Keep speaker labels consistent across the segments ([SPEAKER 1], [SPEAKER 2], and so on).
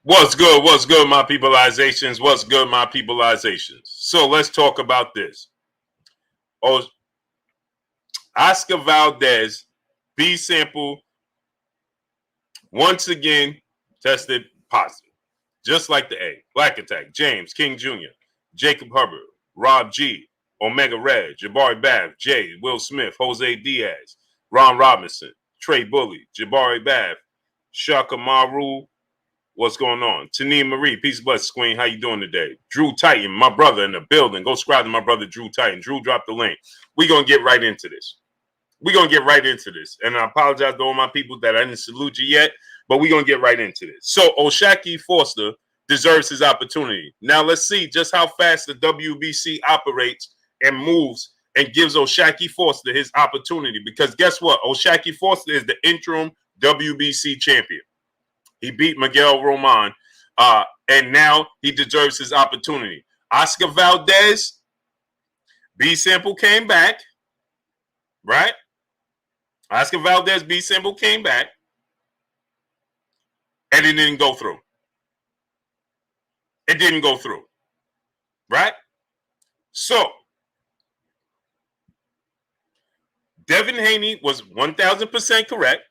[SPEAKER 1] What's good? What's good, my peopleizations? What's good, my peopleizations? So let's talk about this. Oh, Oscar Valdez, B sample, once again tested positive. Just like the A. Black Attack, James, King Jr., Jacob Hubbard, Rob G., Omega Red, Jabari Bath, Jay, Will Smith, Jose Diaz, Ron Robinson, Trey Bully, Jabari Bath, Shaka Maru. What's going on? Tania Marie, peace and blessings, Queen. How you doing today? Drew Titan, my brother in the building. Go subscribe to my brother Drew Titan. Drew dropped the link. We're going to get right into this. And I apologize to all my people that I didn't salute you yet, but we're going to get right into this. So EXP0SES deserves his opportunity. Now let's see just how fast the WBC operates and moves and gives EXP0SES his opportunity. Because guess what? EXP0SES is the interim WBC champion. He beat Miguel Roman, and now he deserves his opportunity. Oscar Valdez, B sample came back, right? Oscar Valdez, B sample came back, and it didn't go through. It didn't go through, right? So, Devin Haney was 1,000% correct,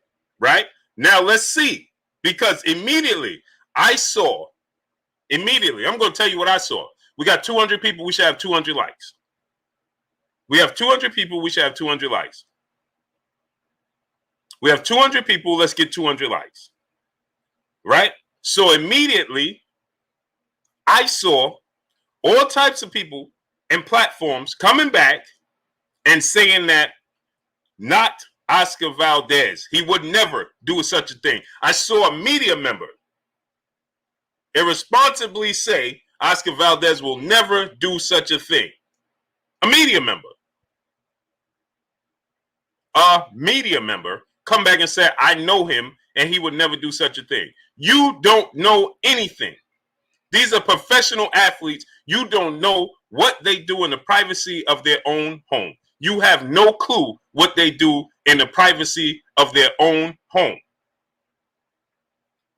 [SPEAKER 1] right? Now let's see. Because immediately, I'm going to tell you what I saw. We got 200 people, we should have 200 likes. We have 200 people, we should have 200 likes. We have 200 people, let's get 200 likes. Right? So immediately, I saw all types of people and platforms coming back and saying that not Oscar Valdez. He would never do such a thing. I saw a media member irresponsibly say Oscar Valdez will never do such a thing. A media member come back and say, I know him and he would never do such a thing. You don't know anything. These are professional athletes. You don't know what they do in the privacy of their own home. You have no clue what they do in the privacy of their own home.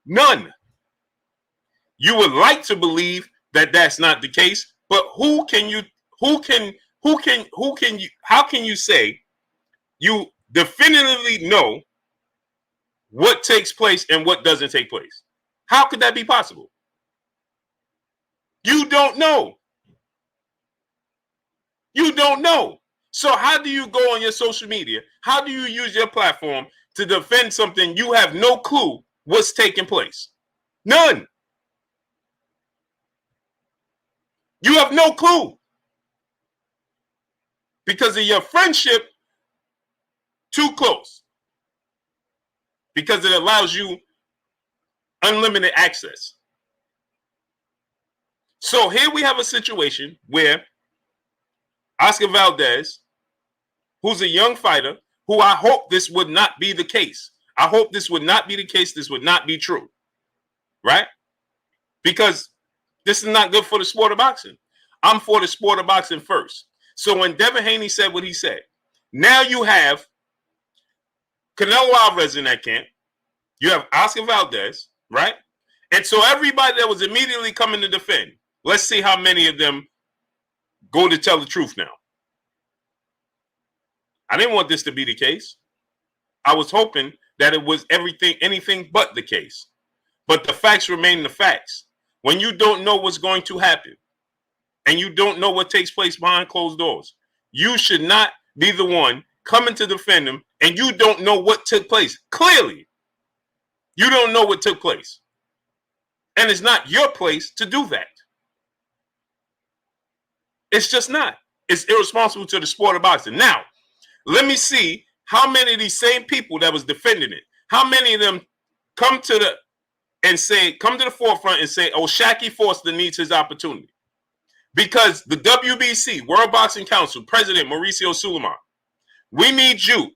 [SPEAKER 1] None. You would like to believe that that's not the case, but how can you say you definitively know what takes place and what doesn't take place? How could that be possible? You don't know. You don't know. So how do you go on your social media? How do you use your platform to defend something you have no clue what's taking place? None. You have no clue. Because of your friendship too close. Because it allows you unlimited access. So here we have a situation where Oscar Valdez, who's a young fighter, who I hope this would not be the case. I hope this would not be the case. This would not be true. Right? Because this is not good for the sport of boxing. I'm for the sport of boxing first. So when Devin Haney said what he said, now you have Canelo Alvarez in that camp. You have Oscar Valdez, right? And so everybody that was immediately coming to defend, let's see how many of them go to tell the truth now. I didn't want this to be the case. I was hoping that it was anything but the case. But the facts remain the facts. When you don't know what's going to happen and you don't know what takes place behind closed doors, you should not be the one coming to defend them and you don't know what took place. Clearly, you don't know what took place. And it's not your place to do that. It's just not. It's irresponsible to the sport of boxing. Now, let me see how many of these same people that was defending it, how many of them come to the forefront and say, oh, EXP0SES needs his opportunity. Because the WBC, World Boxing Council, President Mauricio Sulaiman, we need you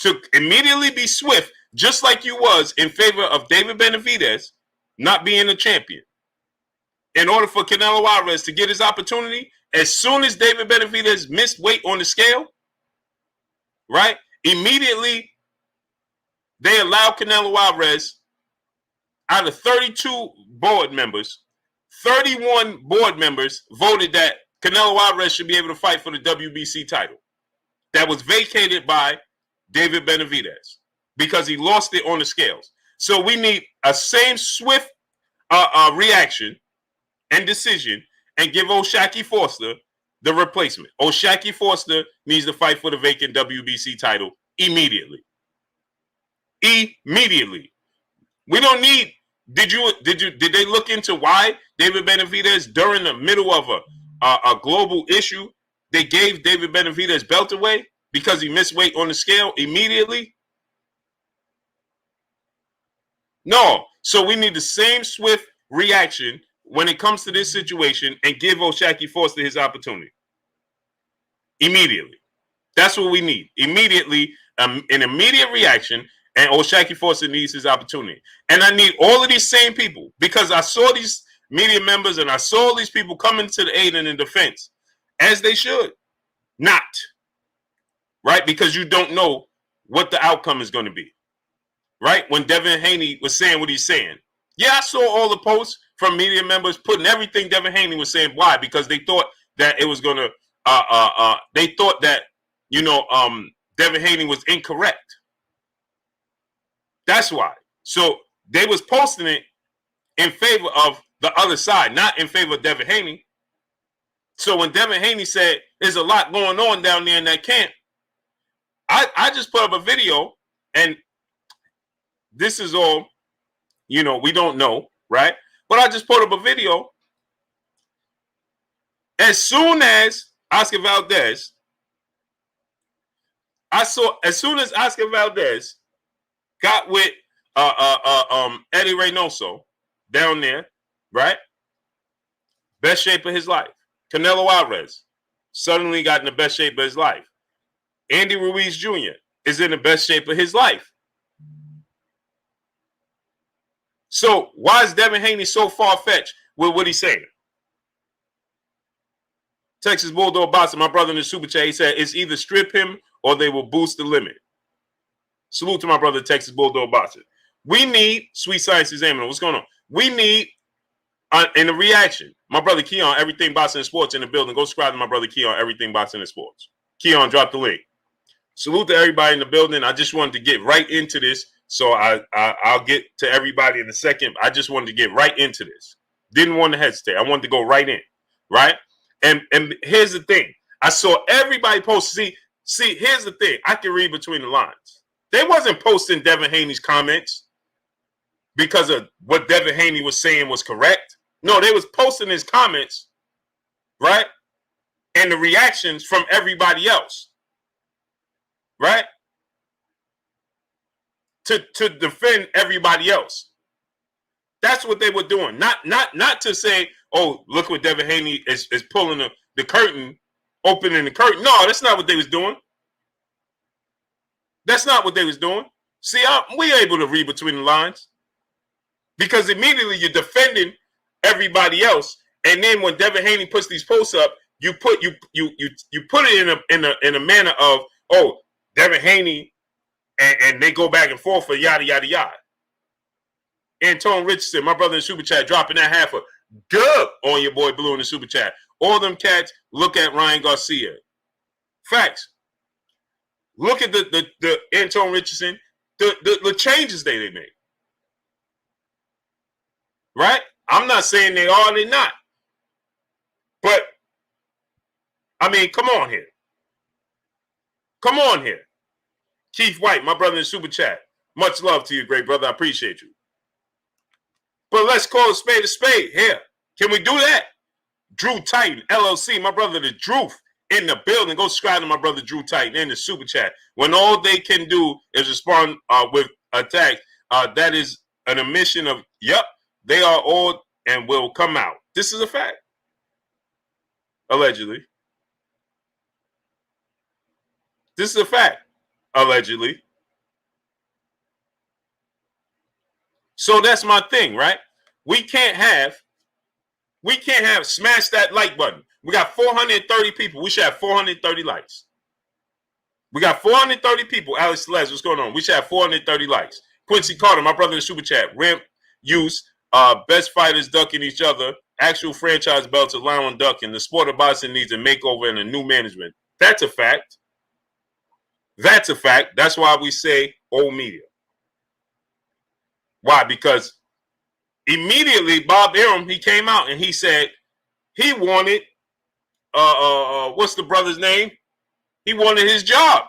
[SPEAKER 1] to immediately be swift, just like you was in favor of David Benavidez not being a champion. In order for Canelo Alvarez to get his opportunity, as soon as David Benavidez missed weight on the scale, right, immediately they allow Canelo Alvarez, out of 32 board members, 31 board members voted that Canelo Alvarez should be able to fight for the WBC title. That was vacated by David Benavidez because he lost it on the scales. So we need a same swift reaction and decision and give O'Shaquie Foster the replacement. O'Shaquie Foster needs to fight for the vacant WBC title immediately. Immediately. We don't need. Did they look into why David Benavidez, during the middle of a global issue, they gave David Benavidez belt away because he missed weight on the scale immediately? No. So we need the same swift reaction when it comes to this situation and give O'Shaquie Foster his opportunity. Immediately. That's what we need. Immediately, an immediate reaction, and O'Shaquie Foster needs his opportunity. And I need all of these same people, because I saw these media members and I saw these people coming to the aid and in defense, as they should. Not. Right? Because you don't know what the outcome is going to be. Right? When Devin Haney was saying what he's saying. Yeah, I saw all the posts from media members putting everything Devin Haney was saying. Why? Because they thought that it was going to, they thought that, Devin Haney was incorrect. That's why. So they was posting it in favor of the other side, not in favor of Devin Haney. So when Devin Haney said there's a lot going on down there in that camp, I just put up a video, and this is all, we don't know, right? But I just put up a video. As soon as Oscar Valdez, as soon as Oscar Valdez got with Eddie Reynoso down there, right? Best shape of his life. Canelo Alvarez suddenly got in the best shape of his life. Andy Ruiz Jr. is in the best shape of his life. So why is Devin Haney so far-fetched with what he's saying? Texas Bulldog Boxer, my brother in the super chat, he said, it's either strip him or they will boost the limit. Salute to my brother, Texas Bulldog Boxer. We need Sweet Science Examiner. What's going on? We need, in the reaction, my brother Keon, Everything Boxing and Sports in the building. Go subscribe to my brother Keon, Everything Boxing and Sports. Keon, drop the link. Salute to everybody in the building. I just wanted to get right into this. So I'll get to everybody in a second. I just wanted to get right into this. Didn't want to hesitate. I wanted to go right in, right? And here's the thing. I saw everybody post. See, here's the thing. I can read between the lines. They wasn't posting Devin Haney's comments because of what Devin Haney was saying was correct. No, they was posting his comments, right? And the reactions from everybody else, right? To defend everybody else. That's what they were doing. Not to say, oh, look what Devin Haney is pulling the curtain, opening the curtain. No, that's not what they was doing. That's not what they was doing. See, we able to read between the lines, because immediately you're defending everybody else, and then when Devin Haney puts these posts up, you put it in a manner of, oh, Devin Haney, and they go back and forth for yada yada yada. Antone Richardson, my brother in the super chat, dropping that half a dub on your boy Blue in the super chat. All them cats look at Ryan Garcia. Facts. Look at the Antone Richardson, the changes they made. Right? I'm not saying they are, they're not. But, I mean, come on here. Come on here. Keith White, my brother in the super chat. Much love to you, great brother. I appreciate you. But let's call a spade here. Can we do that? Drew Titan, LLC, my brother the Drew in the building. Go subscribe to my brother Drew Titan in the super chat. When all they can do is respond with attacks, that is an admission of, yep, they are all and will come out. This is a fact. Allegedly. This is a fact. Allegedly. So that's my thing, right? We can't have smash that like button. We got 430 people. We should have 430 likes. We got 430 people. Alex Celeste, what's going on? We should have 430 likes. Quincy Carter, my brother in the super chat. Ramp use Best fighters ducking each other. Actual franchise belts allowing ducking. The sport of boxing needs a makeover and a new management. That's a fact. That's a fact. That's why we say old media. Why? Because immediately Bob Arum, he came out and he said he wanted what's the brother's name? He wanted his job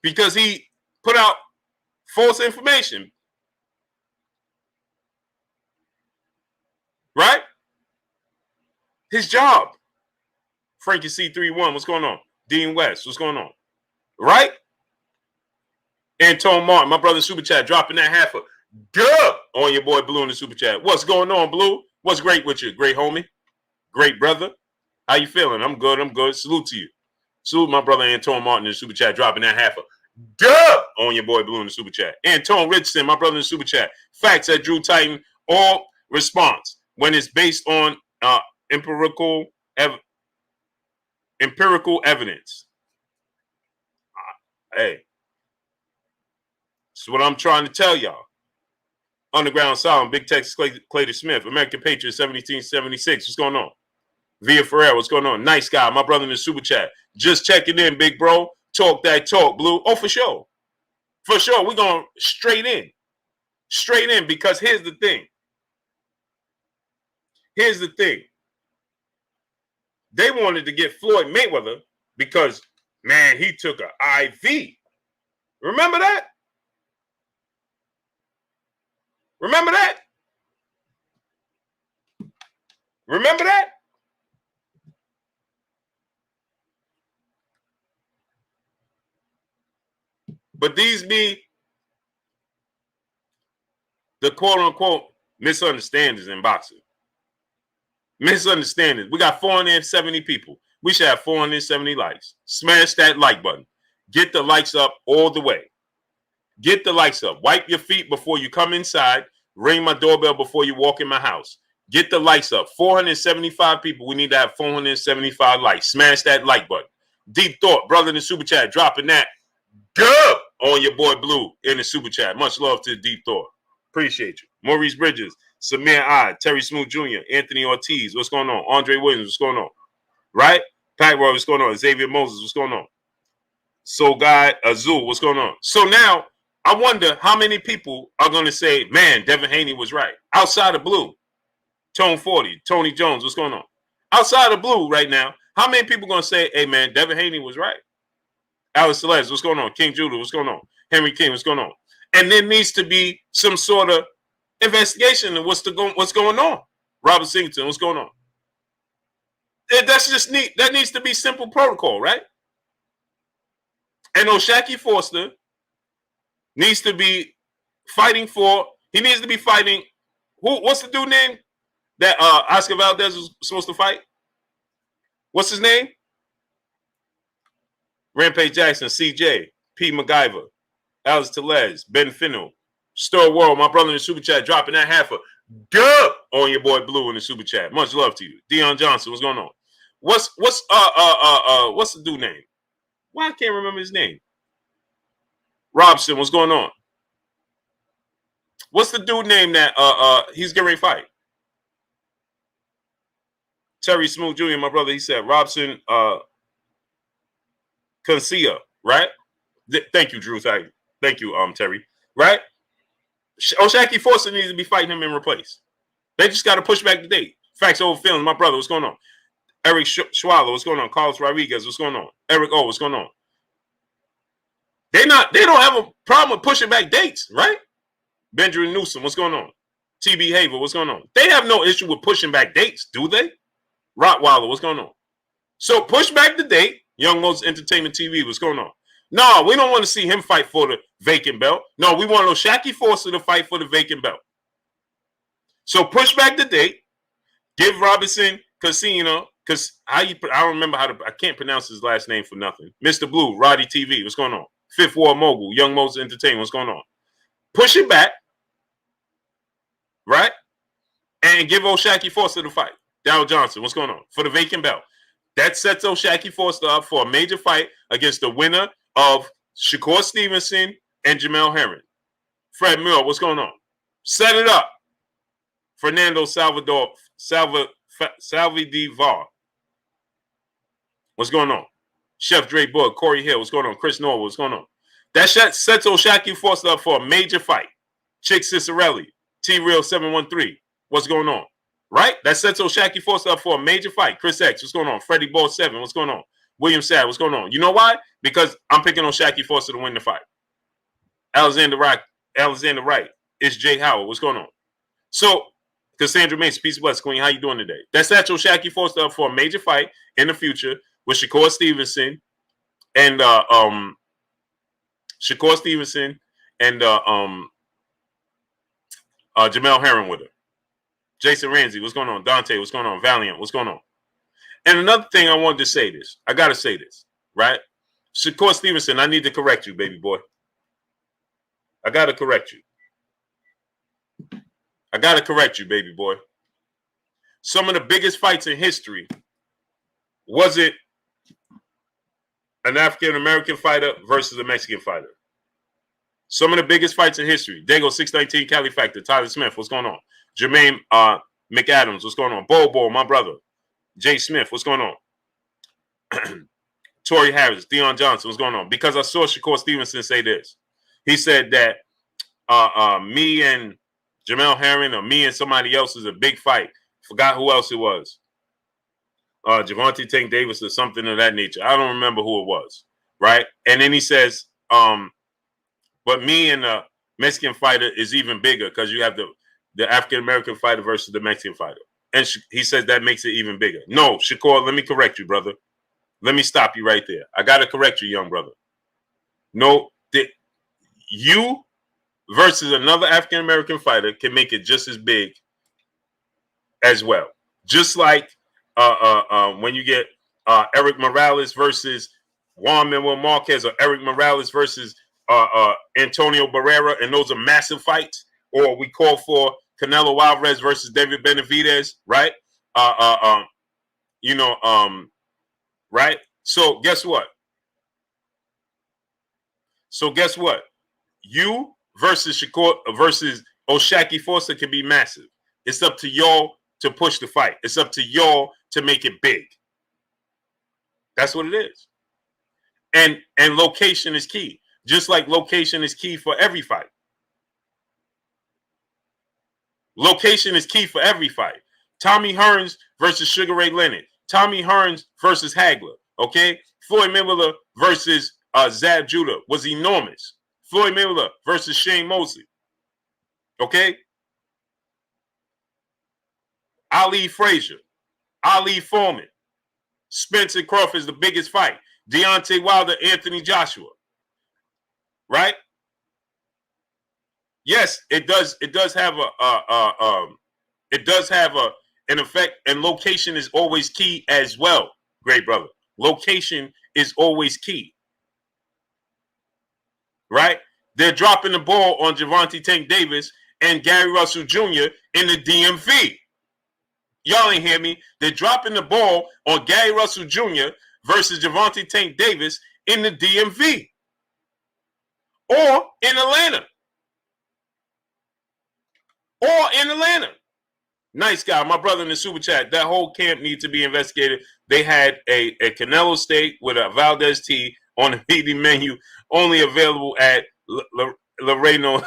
[SPEAKER 1] because he put out false information. Right? His job. Frankie C31, what's going on? Dean West, what's going on? Right? Antone Martin, my brother Super Chat, dropping that half a dub on your boy Blue in the Super Chat. What's going on, Blue? What's great with you? Great homie? Great brother? How you feeling? I'm good. I'm good. Salute to you. Salute my brother Antone Martin in the Super Chat, dropping that half a dub on your boy Blue in the Super Chat. Antone Richardson, my brother in the Super Chat. Facts at Drew Titan, all response when it's based on empirical evidence. Hey, this is what I'm trying to tell y'all. Underground Sound, Big Texas Clayton Smith, American Patriot 1776. What's going on? Via Ferrer, what's going on? Nice guy, my brother in the Super Chat. Just checking in, big bro. Talk that talk, Blue. Oh, for sure. For sure. We're going straight in. Straight in, because here's the thing. Here's the thing. They wanted to get Floyd Mayweather because, man, he took an IV. Remember that? Remember that? Remember that? But these be the quote-unquote misunderstandings in boxing. Misunderstandings. We got 470 people. We should have 470 likes. Smash that like button. Get the likes up all the way. Get the likes up. Wipe your feet before you come inside. Ring my doorbell before you walk in my house. Get the likes up. 475 people. We need to have 475 likes. Smash that like button. Deep Thought, brother in the Super Chat, dropping that dub on your boy Blue in the Super Chat. Much love to Deep Thought. Appreciate you. Maurice Bridges, Samir I, Terry Smooth Jr., Anthony Ortiz, what's going on? Andre Williams, what's going on? Right? Pat Roy, what's going on? Xavier Moses, what's going on? Soul Guy Azul, what's going on? So now, I wonder how many people are going to say, man, Devin Haney was right. Outside of Blue, Tone 40, Tony Jones, what's going on? Outside of Blue right now, how many people are going to say, hey, man, Devin Haney was right? Alex Celeste, what's going on? King Judah, what's going on? Henry King, what's going on? And there needs to be some sort of investigation of what's going on. Robert Singleton, what's going on? That's just neat. That needs to be simple protocol, right? And O'Shaquie Foster needs to be fighting for. He needs to be fighting. What's the dude name that Oscar Valdez was supposed to fight? What's his name? Rampage Jackson, CJ, P. MacGyver, Alex Tellez, Ben Fennell, Star World, my brother in the Super Chat, dropping that half a dub on your boy Blue in the Super Chat. Much love to you. Deion Johnson, what's going on? What's the dude name? Why I can't remember his name? Robson, what's going on? What's the dude name that he's getting ready to fight? Terry Smooth Jr., my brother, he said Robson Cancia, right? Thank you, Drew. Thank you, Terry. Right? O'Shaquie Foster needs to be fighting him in replace. They just got to push back the date. Facts over feelings, my brother, what's going on? Eric Schwaller, what's going on? Carlos Rodriguez, what's going on? Eric O, what's going on? They don't have a problem with pushing back dates, right? Benjamin Newsom, what's going on? TB Haver, what's going on? They have no issue with pushing back dates, do they? Rottweiler, what's going on? So push back the date. Young Moses Entertainment TV, what's going on? No, we don't want to see him fight for the vacant belt. No, we want O'Shaquie Foster to fight for the vacant belt. So push back the date. Give Robinson Casino, because I don't remember I can't pronounce his last name for nothing. Mr. Blue, Roddy TV, what's going on? Fifth War Mogul, Young Moses Entertainment, what's going on? Push it back, right? And give O'Shaquie Foster the fight. Dow Johnson, what's going on? For the vacant belt. That sets O'Shaquie Foster up for a major fight against the winner of Shakur Stevenson and Jamel Herring. Fred Miller, what's going on? Set it up. Fernando Salvador Salvadivar. What's going on? Chef Dre Book, Corey Hill. What's going on? Chris Norwood. What's going on? That sets O'Shaquie Foster up for a major fight. Chick Cicerelli, T-Real 713. What's going on? Right? That sets O'Shaquie Foster up for a major fight. Chris X. What's going on? Freddie Ball 7. What's going on? William Sad. What's going on? You know why? Because I'm picking O'Shaquie Foster to win the fight. Alexander Wright. It's Jay Howard. What's going on? So, Cassandra Mason, peace of bless, Queen. How you doing today? That sets O'Shaquie Foster up for a major fight in the future with Shakur Stevenson and Jamel Herron with her. Jason Ramsey, what's going on? Dante, what's going on? Valiant, what's going on? And another thing I wanted to say this. I got to say this, right? Shakur Stevenson, I need to correct you, baby boy. I got to correct you. Baby boy. Some of the biggest fights in history, was it an African-American fighter versus a Mexican fighter? Some of the biggest fights in history. Dago 619, Cali Factor, Tyler Smith, what's going on? Jermaine McAdams, what's going on? Bobo, my brother. Jay Smith, what's going on? Torrey Harris, Deion Johnson, what's going on? Because I saw Shakur Stevenson say this. He said that me and Jamel Herron or me and somebody else is a big fight. Forgot who else it was. Javante Tank Davis or something of that nature. I don't remember who it was, right? And then he says, but me and the Mexican fighter is even bigger because you have the African-American fighter versus the Mexican fighter. And he says that makes it even bigger. No, Shakur, let me correct you, brother. Let me stop you right there. I got to correct you, young brother. No, you versus another African-American fighter can make it just as big as well. Just like when you get Eric Morales versus Juan Manuel Marquez or Eric Morales versus Antonio Barrera, and those are massive fights. Or we call for Canelo Alvarez versus David Benavidez, right? Right? So guess what? You versus Shakur versus O'Shaquie Foster can be massive. It's up to y'all to push the fight. It's up to y'all to make it big. That's what it is. And location is key. Just like location is key for every fight. Location is key for every fight. Tommy Hearns versus Sugar Ray Leonard. Tommy Hearns versus Hagler. Okay? Floyd Mayweather versus Zab Judah was enormous. Floyd Mayweather versus Shane Mosley. Okay? Ali Frazier. Ali Foreman. Spencer Crawford is the biggest fight. Deontay Wilder, Anthony Joshua. Right? Yes, it does have an effect, and location is always key as well, great brother. Location is always key. Right? They're dropping the ball on Javante Tank Davis and Gary Russell Jr. in the DMV. Y'all ain't hear me. They're dropping the ball on Gary Russell Jr. versus Javante Tank Davis in the DMV. Or in Atlanta. Nice guy, my brother in the super chat. That whole camp needs to be investigated. They had a Canelo steak with a Valdez tea on the meeting menu, only available at Loreno.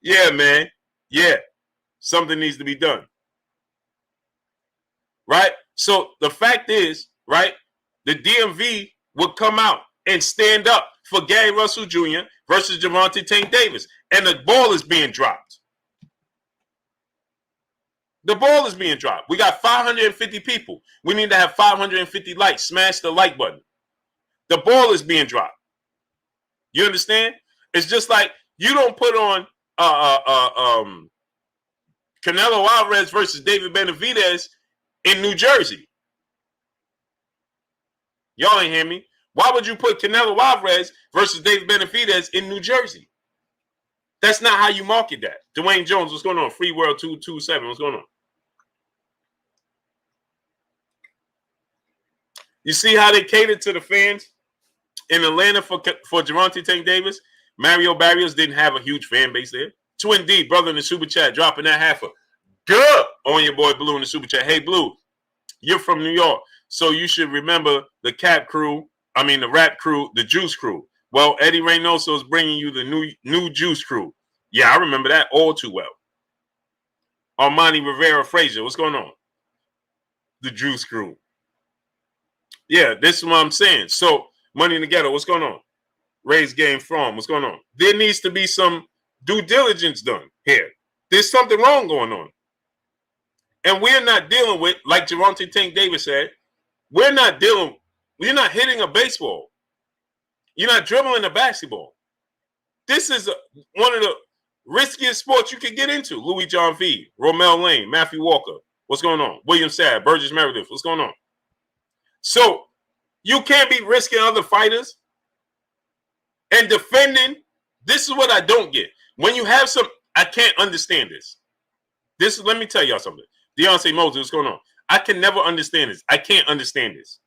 [SPEAKER 1] Yeah, man. Yeah. Something needs to be done. Right? So the fact is, right, the DMV would come out and stand up for Gary Russell Jr. versus Javante Tank Davis. And the ball is being dropped. The ball is being dropped. We got 550 people. We need to have 550 likes. Smash the like button. The ball is being dropped. You understand? It's just like you don't put on Canelo Alvarez versus David Benavidez in New Jersey. Y'all ain't hear me. Why would you put Canelo Alvarez versus David Benavidez in New Jersey? That's not how you market that. Dwayne Jones, what's going on? Free World 227, what's going on? You see how they catered to the fans in Atlanta for Javante Tank Davis? Mario Barrios didn't have a huge fan base there. Twin D, brother in the super chat, dropping that half a good on your boy Blue in the super chat. Hey, Blue, you're from New York, so you should remember the rap crew, the Juice crew. Well, Eddie Reynoso is bringing you the new Juice crew. Yeah, I remember that all too well. Armani Rivera Frazier, what's going on? The Juice crew. Yeah, this is what I'm saying. So, Money in the Ghetto, what's going on? Raise Game From, what's going on? There needs to be some due diligence done here. There's something wrong going on. And we're not dealing with, like Geronte Tank Davis said, you're not hitting a baseball. You're not dribbling a basketball. This is one of the riskiest sports you can get into. Louis John V, Romel Lane, Matthew Walker, what's going on? William Sabb, Burgess Meredith, what's going on? So you can't be risking other fighters and defending. This is what I don't get. When you have I can't understand this. Let me tell y'all something. Deontay Moses, what's going on? I can never understand this. I can't understand this.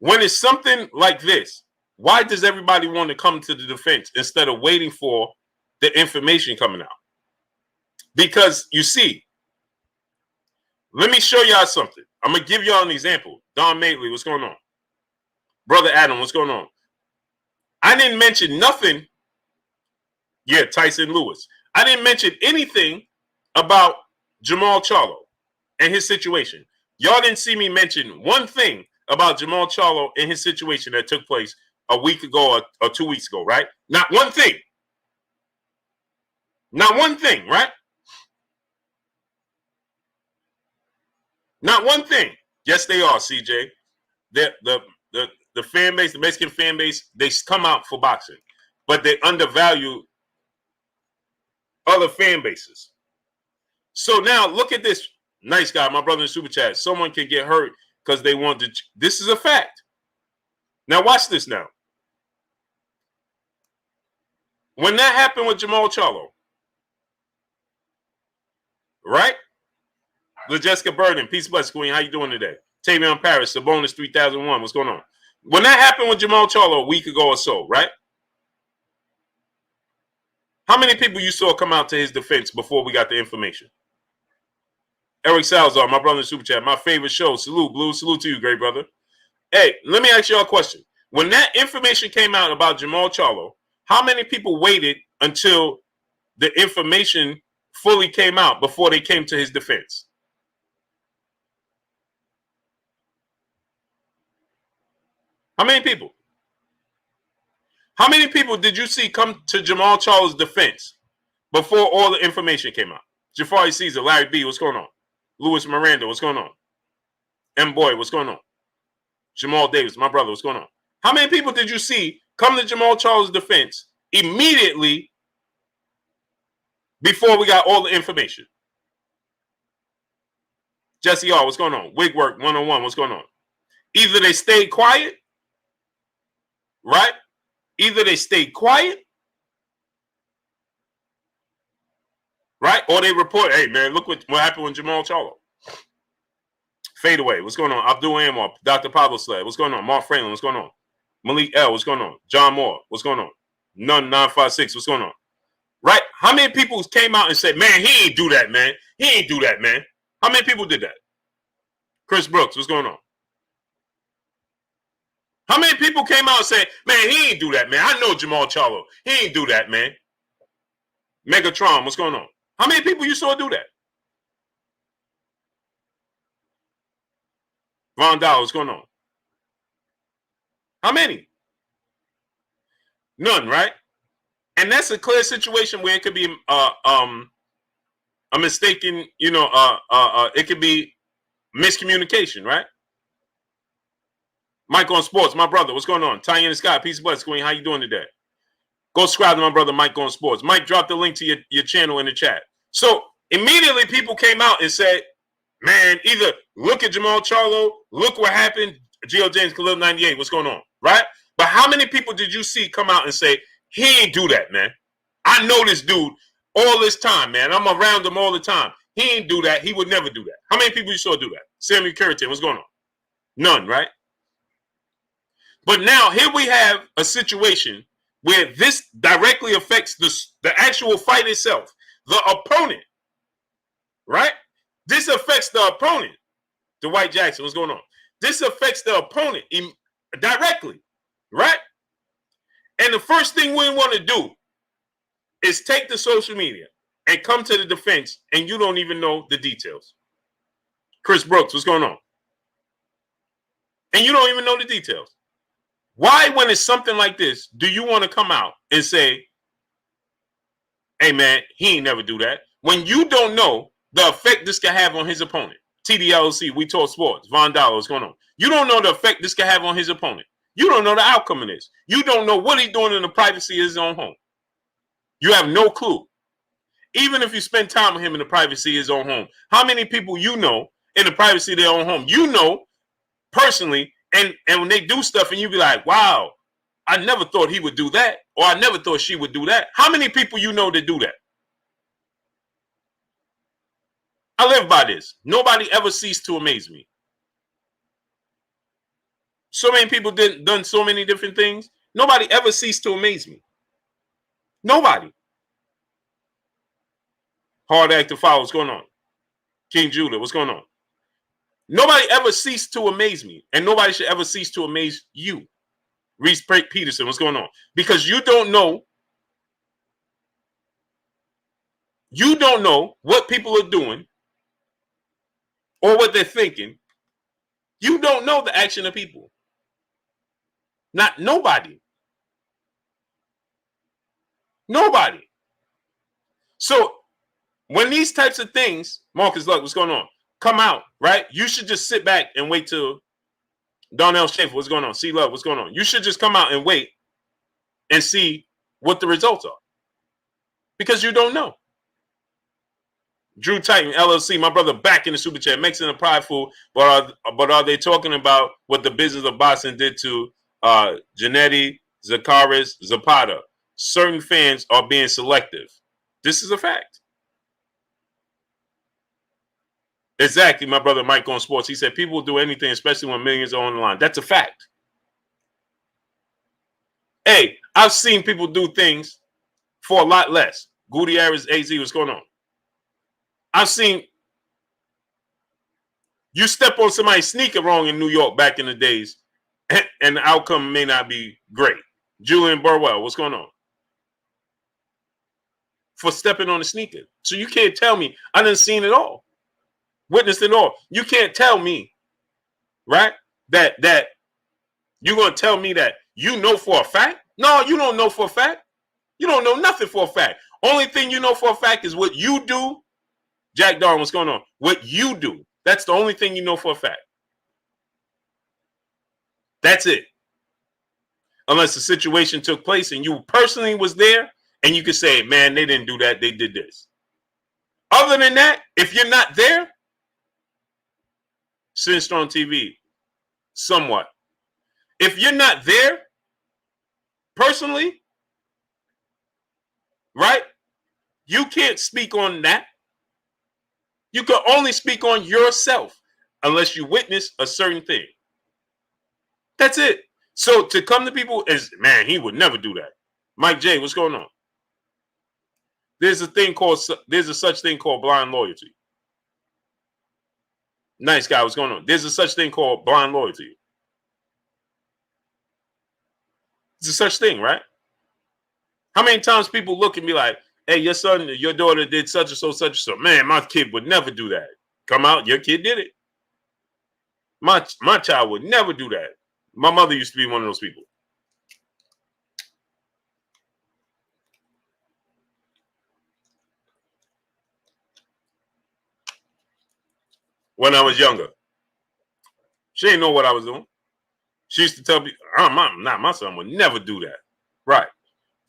[SPEAKER 1] When it's something like this, why does everybody want to come to the defense instead of waiting for the information coming out? Because you see, let me show y'all something. I'm going to give y'all an example. Don Matley, what's going on? Brother Adam, what's going on? I didn't mention nothing. Yeah, Tyson Lewis. I didn't mention anything about Jamal Charlo and his situation. Y'all didn't see me mention one thing about Jamal Charlo and his situation that took place a week ago or 2 weeks ago, right? Not one thing. Not one thing, right? Not one thing. Yes, they are, CJ. The fan base, the Mexican fan base, they come out for boxing, but they undervalue other fan bases. So now look at this. Nice guy, my brother in Super Chat. Someone can get hurt because they want to. This is a fact. Now watch this now. When that happened with Jamal Charlo, right? LaJessica Burden, peace bless Queen. How you doing today? Tavion Paris, the bonus 3001. What's going on? When that happened with Jamal Charlo a week ago or so, right? How many people you saw come out to his defense before we got the information? Eric Salazar, my brother in Super Chat, my favorite show. Salute, Blue. Salute to you, great brother. Hey, let me ask y'all a question. When that information came out about Jamal Charlo, how many people waited until the information fully came out before they came to his defense? How many people? How many people did you see come to Jamal Charlo's defense before all the information came out? Jafari Caesar, Larry B, what's going on? Louis Miranda, what's going on? M. Boy, what's going on? Jamal Davis, my brother, what's going on? How many people did you see come to Jamal Charlo's defense immediately before we got all the information? Jesse R, what's going on? Wigwork 101, what's going on? Either they stayed quiet, right? Either they stayed quiet, right? Or they report, hey, man, look what happened with Jamal Charlo. Fade away, what's going on? Abdul Anwar, Dr. Pablo Sled, what's going on? Mark Franklin, what's going on? Malik L, what's going on? John Moore, what's going on? None 956, what's going on? Right? How many people came out and said, man, he ain't do that, man. He ain't do that, man. How many people did that? Chris Brooks, what's going on? How many people came out and said, man, he ain't do that, man. I know Jamal Charlo. He ain't do that, man. Megatron, what's going on? How many people you saw do that? Von Dow, what's going on? How many? None, right? And that's a clear situation where it could be a mistaken, it could be miscommunication, right? Mike on Sports, my brother, what's going on? Tyann Scott, peace and blessings, Queen. How you doing today? Go subscribe to my brother Mike on Sports. Mike, drop the link to your channel in the chat. So immediately people came out and said, man, either look at Jamal Charlo, look what happened, Gio James Khalil 98, what's going on, right? But how many people did you see come out and say, he ain't do that, man? I know this dude all this time, man. I'm around him all the time. He ain't do that. He would never do that. How many people you saw do that? Samuel Currington, what's going on? None, right? But now here we have a situation where this directly affects the actual fight itself, the opponent, right? This affects the opponent. Dwight Jackson, what's going on? This affects the opponent directly, right? And the first thing we want to do is take the social media and come to the defense, and you don't even know the details. Chris Brooks, what's going on? And you don't even know the details. Why, when it's something like this, do you want to come out and say, hey, man, he ain't never do that, when you don't know the effect this can have on his opponent? TDLC, We Talk Sports, Von Dollar, what's going on? You don't know the effect this can have on his opponent. You don't know the outcome of this. You don't know what he's doing in the privacy of his own home. You have no clue. Even if you spend time with him in the privacy of his own home, how many people you know in the privacy of their own home, you know personally, and when they do stuff and you be like, wow, I never thought he would do that, or I never thought she would do that. How many people you know that do that? I live by this. Nobody ever ceased to amaze me. So many people done so many different things. Nobody ever ceased to amaze me. Nobody. Hard active follow, what's going on? King Judah, what's going on? Nobody ever ceased to amaze me, and nobody should ever cease to amaze you. Reese Peterson, what's going on? Because you don't know what people are doing or what they're thinking. You don't know the action of people. Not nobody. Nobody. So when these types of things, Marcus Luck, what's going on, come out, right? You should just sit back and wait till Donnell Schaefer, what's going on? C Love, what's going on? You should just come out and wait and see what the results are. Because you don't know. Drew Titan, LLC, my brother back in the super chat, makes it a prideful, but are they talking about what the business of boxing did to Janetti, Zakaris, Zapata? Certain fans are being selective. This is a fact. Exactly, my brother Mike on Sports. He said people will do anything, especially when millions are on the line. That's a fact. Hey, I've seen people do things for a lot less. Gutierrez, AZ, what's going on? I've seen you step on somebody's sneaker wrong in New York back in the days, and the outcome may not be great. Julian Burwell, what's going on? For stepping on a sneaker. So you can't tell me I done seen it all. Witnessed it all. You can't tell me, right, that you're going to tell me that you know for a fact. No, you don't know for a fact. You don't know nothing for a fact. Only thing you know for a fact is what you do. Jack Darwin, what's going on? What you do. That's the only thing you know for a fact. That's it. Unless the situation took place and you personally was there and you could say, man, they didn't do that. They did this. Other than that, if you're not there, Sinister on TV, somewhat. If you're not there personally, right, you can't speak on that. You can only speak on yourself unless you witness a certain thing. That's it. So to come to people as, man, he would never do that. Mike J, what's going on? There's a such thing called blind loyalty. Nice guy, what's going on? There's a such thing called blind loyalty. It's a such thing, right? How many times people look and be like, hey, your son, your daughter did such and so, such and so. Man, my kid would never do that. Come out, your kid did it. My child would never do that. My mother used to be one of those people. When I was younger, she didn't know what I was doing. She used to tell me, my son would never do that. Right.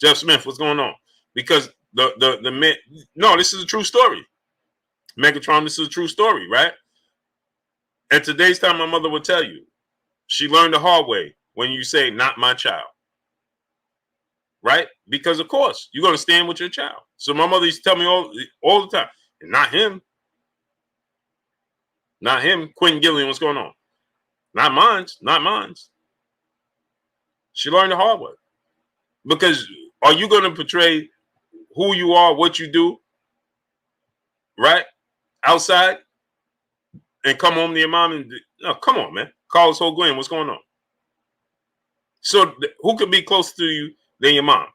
[SPEAKER 1] Jeff Smith, what's going on? Because the men, no, this is a true story. Megatron, this is a true story, right? And today's time, my mother would tell you, she learned the hard way when you say, not my child. Right? Because, of course, you're going to stand with your child. So my mother used to tell me all the time, not him. Not him. Quentin Gillian, what's going on? Not mine. Not mine. She learned the hard way. Because are you going to portray who you are, what you do, right, outside, and come home to your mom and no, come on, man. Carlos Holguin, what's going on? So who could be closer to you than your mom?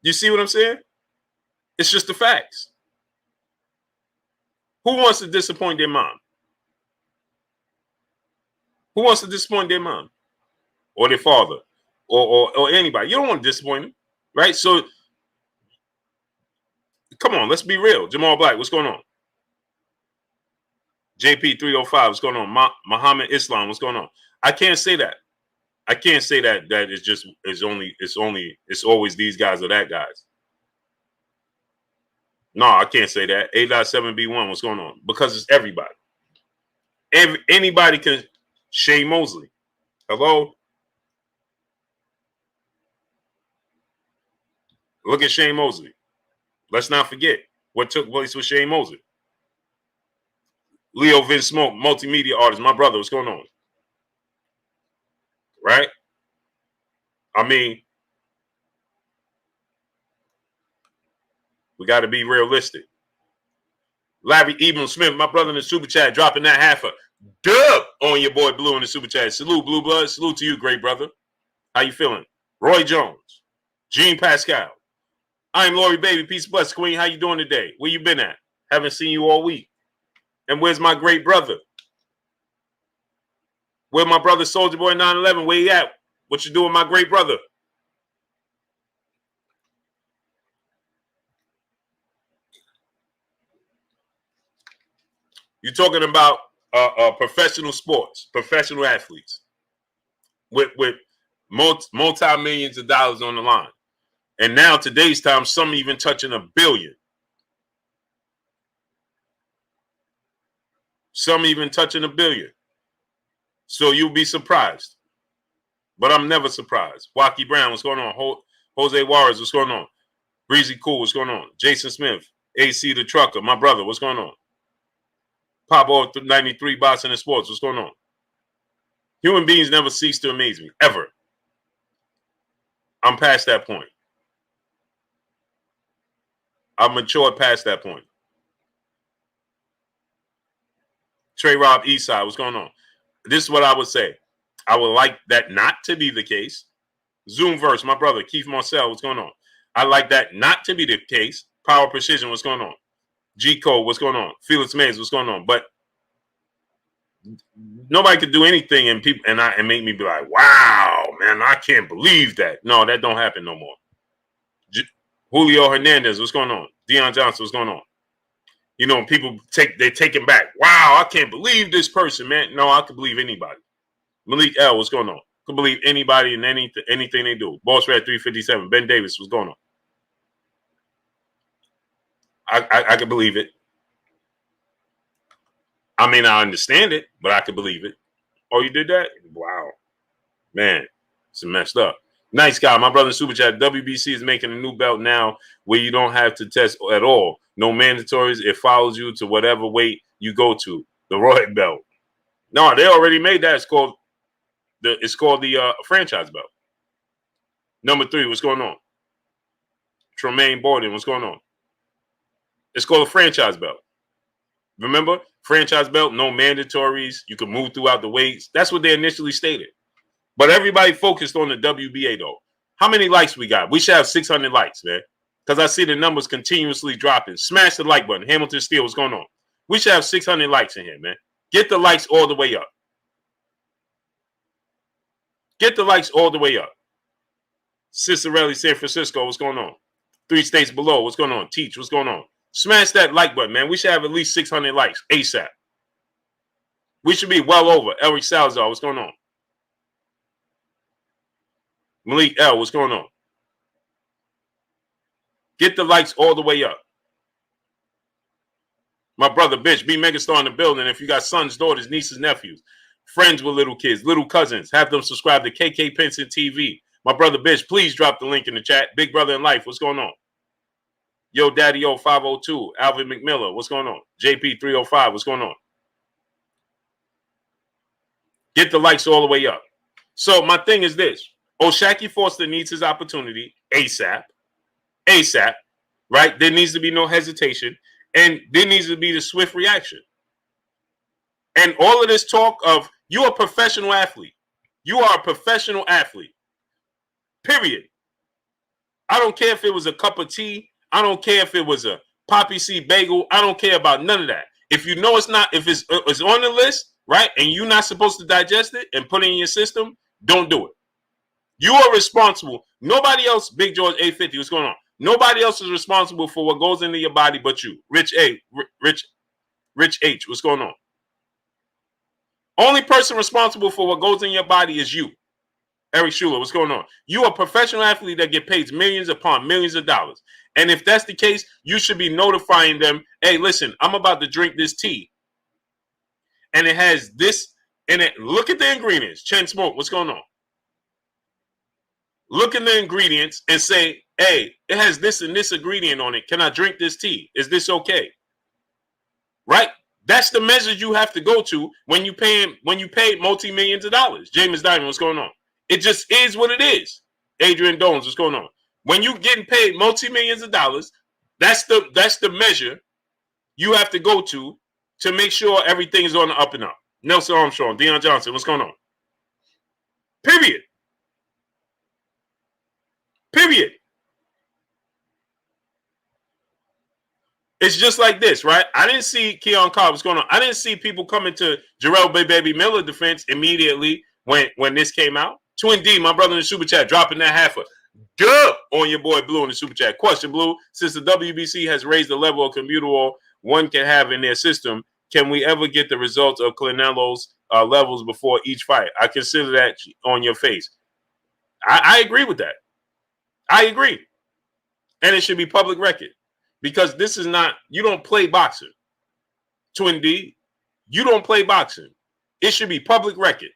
[SPEAKER 1] You see what I'm saying? It's just the facts. Who wants to disappoint their mom? Who wants to disappoint their mom or their father or anybody? You don't want to disappoint them, right? So come on, let's be real. Jamal Black, what's going on? JP305, what's going on? Muhammad Islam, what's going on? I can't say that. I can't say that it's always these guys or that guys. No, I can't say that. 8.7B1, what's going on? Because it's everybody. Anybody can. Shay Mosley. Hello? Look at Shane Mosley. Let's not forget what took place with Shane Mosley. Leo Vin Smoke, multimedia artist, my brother, what's going on? Right? I mean, we got to be realistic. Larry Eben Smith, my brother in the super chat, dropping that half a dub on your boy Blue in the super chat. Salute, Blue Blood. Salute to you, great brother. How you feeling? Roy Jones, Gene Pascal. I'm Lori Baby. Peace and bless, Queen. How you doing today? Where you been at? Haven't seen you all week. And where's my great brother? Where my brother Soldier Boy 911? Where you at? What you doing, my great brother? You're talking about professional sports, professional athletes with multi-millions of dollars on the line. And now today's time, some even touching $1 billion. Some even touching $1 billion. So you'll be surprised. But I'm never surprised. Waukee Brown, what's going on? Jose Juarez, what's going on? Breezy Cool, what's going on? Jason Smith, AC the Trucker, my brother, what's going on? Papa 93 Boston and Sports, what's going on? Human beings never cease to amaze me, ever. I'm past that point. I've matured past that point. Trey Rob Eastside, what's going on? This is what I would say. I would like that not to be the case. Zoomverse, my brother, Keith Marcel, what's going on? I like that not to be the case. Power Precision, what's going on? G Code, what's going on? Felix Mays, what's going on? But nobody could do anything and make me be like, wow, man, I can't believe that. No, that don't happen no more. Julio Hernandez, what's going on? Deion Johnson, what's going on? You know, people they take him back. Wow, I can't believe this person, man. No, I could believe anybody. Malik L, what's going on? Could believe anybody and anything they do. Boss Red 357, Ben Davis, what's going on? I could believe it. I may not understand it, but I could believe it. Oh, you did that? Wow. Man, it's messed up. Nice guy. My brother in Super Chat, WBC is making a new belt now where you don't have to test at all. No mandatories. It follows you to whatever weight you go to. The Roy belt. No, they already made that. It's called the franchise belt. Number 3, what's going on? Tremaine Borden, what's going on? It's called a franchise belt. Remember? Franchise belt, no mandatories. You can move throughout the weights. That's what they initially stated. But everybody focused on the WBA, though. How many likes we got? We should have 600 likes, man. Because I see the numbers continuously dropping. Smash the like button. Hamilton Steel, what's going on? We should have 600 likes in here, man. Get the likes all the way up. Get the likes all the way up. Cicerelli, San Francisco, what's going on? 3 states below, what's going on? Teach, what's going on? Smash that like button, man. We should have at least 600 likes ASAP. We should be well over. Eric Salazar, what's going on? Malik L, what's going on? Get the likes all the way up. My brother, bitch, be megastar in the building. If you got sons, daughters, nieces, nephews, friends with little kids, little cousins, have them subscribe to KK Pinson TV. My brother, bitch, please drop the link in the chat. Big brother in life, what's going on? Yo, Daddy, yo, 502. Alvin McMillan, what's going on? JP305, what's going on? Get the likes all the way up. So my thing is this. O'Shaquie Foster needs his opportunity ASAP. ASAP, right? There needs to be no hesitation. And there needs to be the swift reaction. And all of this talk of you're a professional athlete. You are a professional athlete. Period. I don't care if it was a cup of tea. I don't care if it was a poppy seed bagel. I don't care about none of that. If you know it's not, if it's on the list, right, and you're not supposed to digest it and put it in your system, don't do it. You are responsible. Nobody else, Big George 850, what's going on? Nobody else is responsible for what goes into your body but you. Rich H, what's going on? Only person responsible for what goes in your body is you. Eric Schuler, what's going on? You are a professional athlete that get paid millions upon millions of dollars. And if that's the case, you should be notifying them, hey, listen, I'm about to drink this tea. And it has this in it. Look at the ingredients. Chen Smoke, what's going on? Look at the ingredients and say, hey, it has this and this ingredient on it. Can I drink this tea? Is this okay? Right? That's the measure you have to go to when you pay multi-millions of dollars. James Diamond, what's going on? It just is what it is. Adrian Dones, what's going on? When you're getting paid multi-millions of dollars, that's the measure you have to go to make sure everything is on the up and up. Nelson Armstrong, Deion Johnson, what's going on? Period. Period. It's just like this, right? I didn't see Keon Cobb, what's going on? I didn't see people coming to Jarrell Baby Miller defense immediately when this came out. Twin D, my brother in the super chat, dropping that half a dub on your boy Blue in the super chat. Question, Blue, since the WBC has raised the level of computer one can have in their system, can we ever get the results of Canelo's levels before each fight? I consider that on your face. I agree with that. I agree. And it should be public record. Because this is not, you don't play boxing. Twin D, you don't play boxing. It should be public record.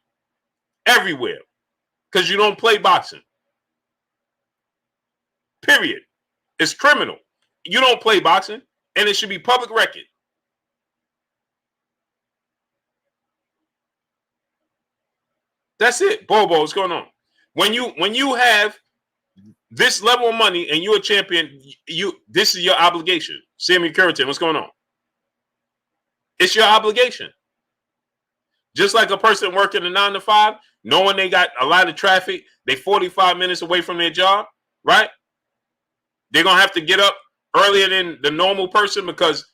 [SPEAKER 1] Everywhere. Because you don't play boxing. Period. It's criminal. You don't play boxing, and it should be public record. That's it. Bobo, what's going on? When you have this level of money and you're a champion, this is your obligation. Sammy Currington, what's going on? It's your obligation. Just like a person working a 9 to 5, knowing they got a lot of traffic, they 45 minutes away from their job, right? They're gonna have to get up earlier than the normal person because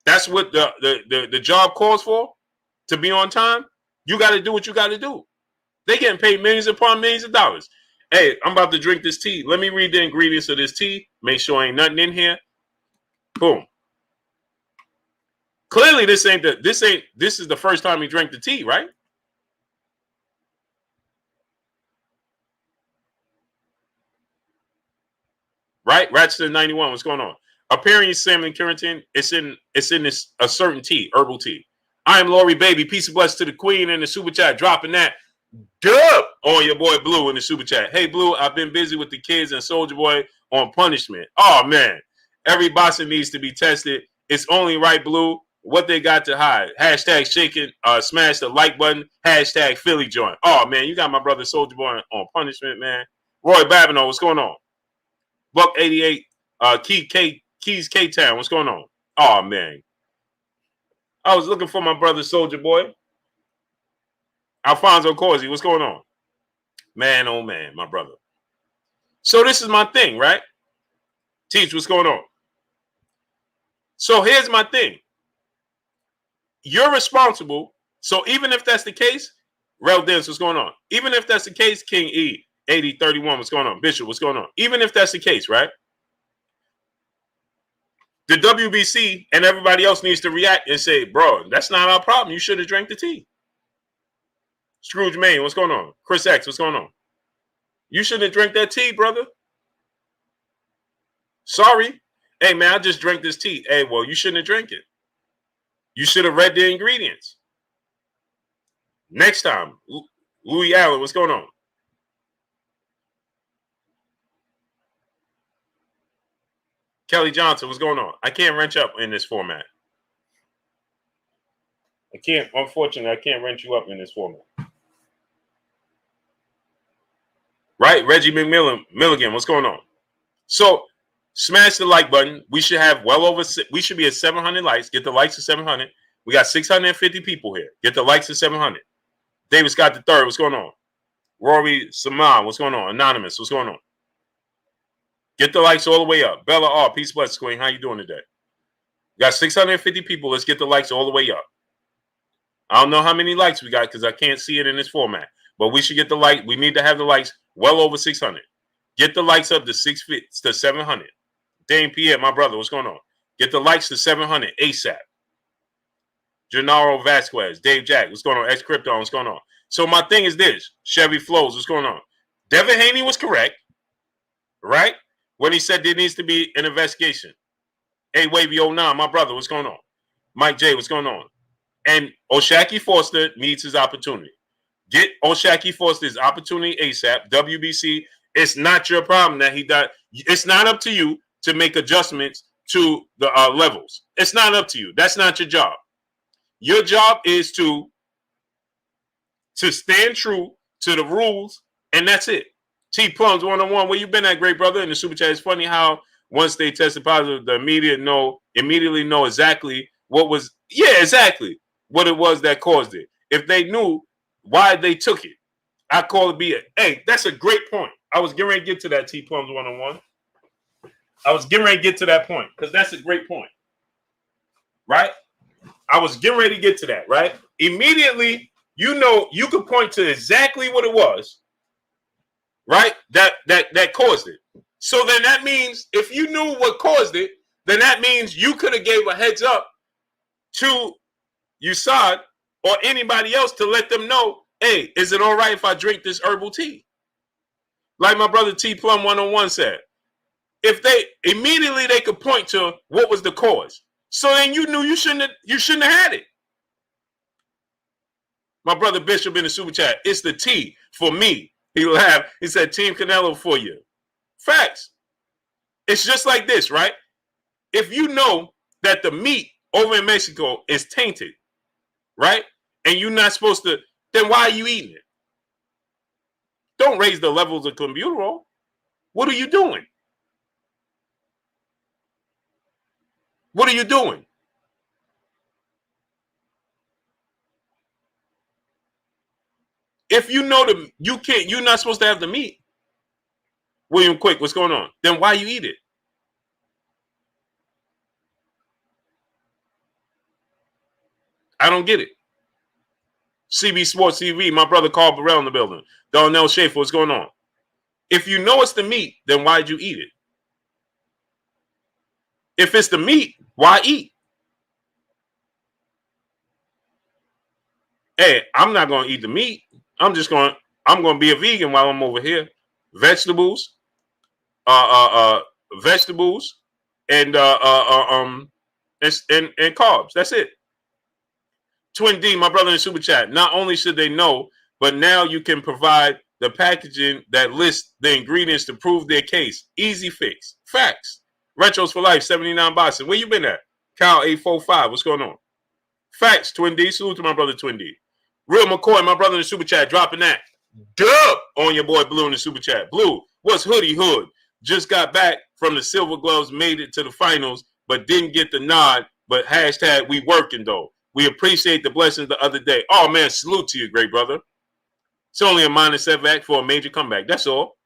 [SPEAKER 1] that's what the job calls for, to be on time. You got to do what you got to do. They getting paid millions upon millions of dollars. Hey, I'm about to drink this tea. Let me read the ingredients of this tea. Make sure ain't nothing in here. Boom. Clearly, this is the first time he drank the tea, right? Right? Ratchet 91, what's going on? Appearing Salmon Currington, it's in this a certain tea, herbal tea. I am Lori Baby. Peace and bless to the queen in the super chat, dropping that dub on your boy Blue in the super chat. Hey Blue, I've been busy with the kids and Soldier Boy on punishment. Oh man, every boxer needs to be tested. It's only right, Blue. What they got to hide? Hashtag shaking, smash the like button. Hashtag Philly joint. Oh man, you got my brother Soldier Boy on punishment, man. Roy Babineau, what's going on? Buck 88, Keys K-Town, what's going on? Oh man, I was looking for my brother Soldier Boy. Alfonso Corsi, what's going on? Man, oh man, my brother. So this is my thing, right? Teach, what's going on? So here's my thing. You're responsible. So even if that's the case, Rel Dance, what's going on? Even if that's the case, King E, 8031, what's going on? Bishop, what's going on? Even if that's the case, right? The WBC and everybody else needs to react and say, bro, that's not our problem. You should have drank the tea. Scrooge Maine, what's going on? Chris X, what's going on? You shouldn't drink that tea, brother. Sorry. Hey, man, I just drank this tea. Hey, well, you shouldn't have drank it. You should have read the ingredients. Next time, Louis Allen, what's going on? Kelly Johnson, what's going on? I can't wrench up in this format. Unfortunately, I can't wrench you up in this format. Right? Reggie Milligan, what's going on? So smash the like button. We should have we should be at 700 likes. Get the likes to 700. We got 650 people here. Get the likes to 700. David Scott III, what's going on? Rory Saman, what's going on? Anonymous, what's going on? Get the likes all the way up. Bella R, peace, bless, Queen. How you doing today? We got 650 people. Let's get the likes all the way up. I don't know how many likes we got because I can't see it in this format. But we should get the like. We need to have the likes well over 600. Get the likes up to 700. Dane Pierre, my brother, what's going on? Get the likes to 700 ASAP. Gennaro Vasquez, Dave Jack, what's going on? X Crypto, what's going on? So my thing is this. Chevy Flows, what's going on? Devin Haney was correct, right? When he said there needs to be an investigation. Hey, Wavy 09, my brother, what's going on? Mike J, what's going on? And Oshaki Foster needs his opportunity. Get Oshaki Foster's opportunity ASAP. WBC, it's not your problem that he died. It's not up to you to make adjustments to the levels. It's not up to you. That's not your job. Your job is to stand true to the rules, and that's it. T Plums 101, where you been at, great brother? In the super chat, it's funny how once they tested positive, the immediately know exactly what was, exactly what it was that caused it. If they knew why they took it, I call it BS. Hey, that's a great point. I was getting ready to get to that, T Plums 101. I was getting ready to get to that point because that's a great point, right? I was getting ready to get to that, right? Immediately, you could point to exactly what it was, right? That caused it. So then that means if you knew what caused it, then that means you could have gave a heads up to USAID or anybody else to let them know, hey, is it all right if I drink this herbal tea? Like my brother T Plum 101 said. If they could point to what was the cause. So then you knew you shouldn't have had it. My brother Bishop in the super chat, it's the tea for me. He laughed. He said, Team Canelo for you. Facts. It's just like this, right? If you know that the meat over in Mexico is tainted, right? And you're not supposed to, then why are you eating it? Don't raise the levels of clenbuterol. What are you doing? What are you doing? If you know you're not supposed to have the meat. William Quick, what's going on? Then why you eat it? I don't get it. CB Sports TV, my brother Carl Burrell in the building. Darnell Schaefer, what's going on? If you know it's the meat, then why'd you eat it? If it's the meat, why eat? Hey, I'm not going to eat the meat. I'm going to be a vegan while I'm over here. Vegetables, vegetables, and carbs. That's it. Twin D, my brother in super chat. Not only should they know, but now you can provide the packaging that lists the ingredients to prove their case. Easy fix. Facts. Retros for Life, 79 Boston. Where you been at? Cal 845. What's going on? Facts, Twin D. Salute to my brother Twin D. Real McCoy, my brother in the super chat, dropping that. Dub on your boy Blue in the super chat. Blue, what's Hoodie Hood? Just got back from the Silver Gloves, made it to the finals, but didn't get the nod. But hashtag we working though. We appreciate the blessings the other day. Oh man, salute to you, great brother. It's only a minor setback for a major comeback. That's all.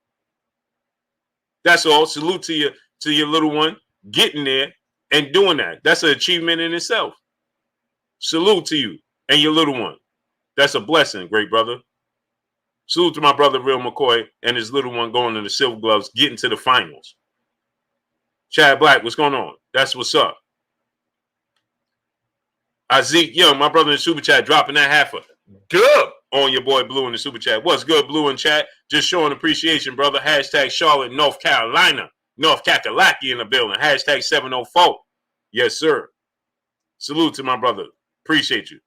[SPEAKER 1] That's all. Salute to your little one getting there and doing that. That's an achievement in itself. Salute to you and your little one. That's a blessing, great brother. Salute to my brother, Real McCoy, and his little one going to the Silver Gloves, getting to the finals. Chad Black, what's going on? That's what's up. Zeke Young, my brother in the super chat, dropping that half a dub on your boy Blue in the super chat. What's good, Blue in chat? Just showing appreciation, brother. Hashtag Charlotte, North Carolina. North Kakalaki in the building. Hashtag 704. Yes, sir. Salute to my brother. Appreciate you.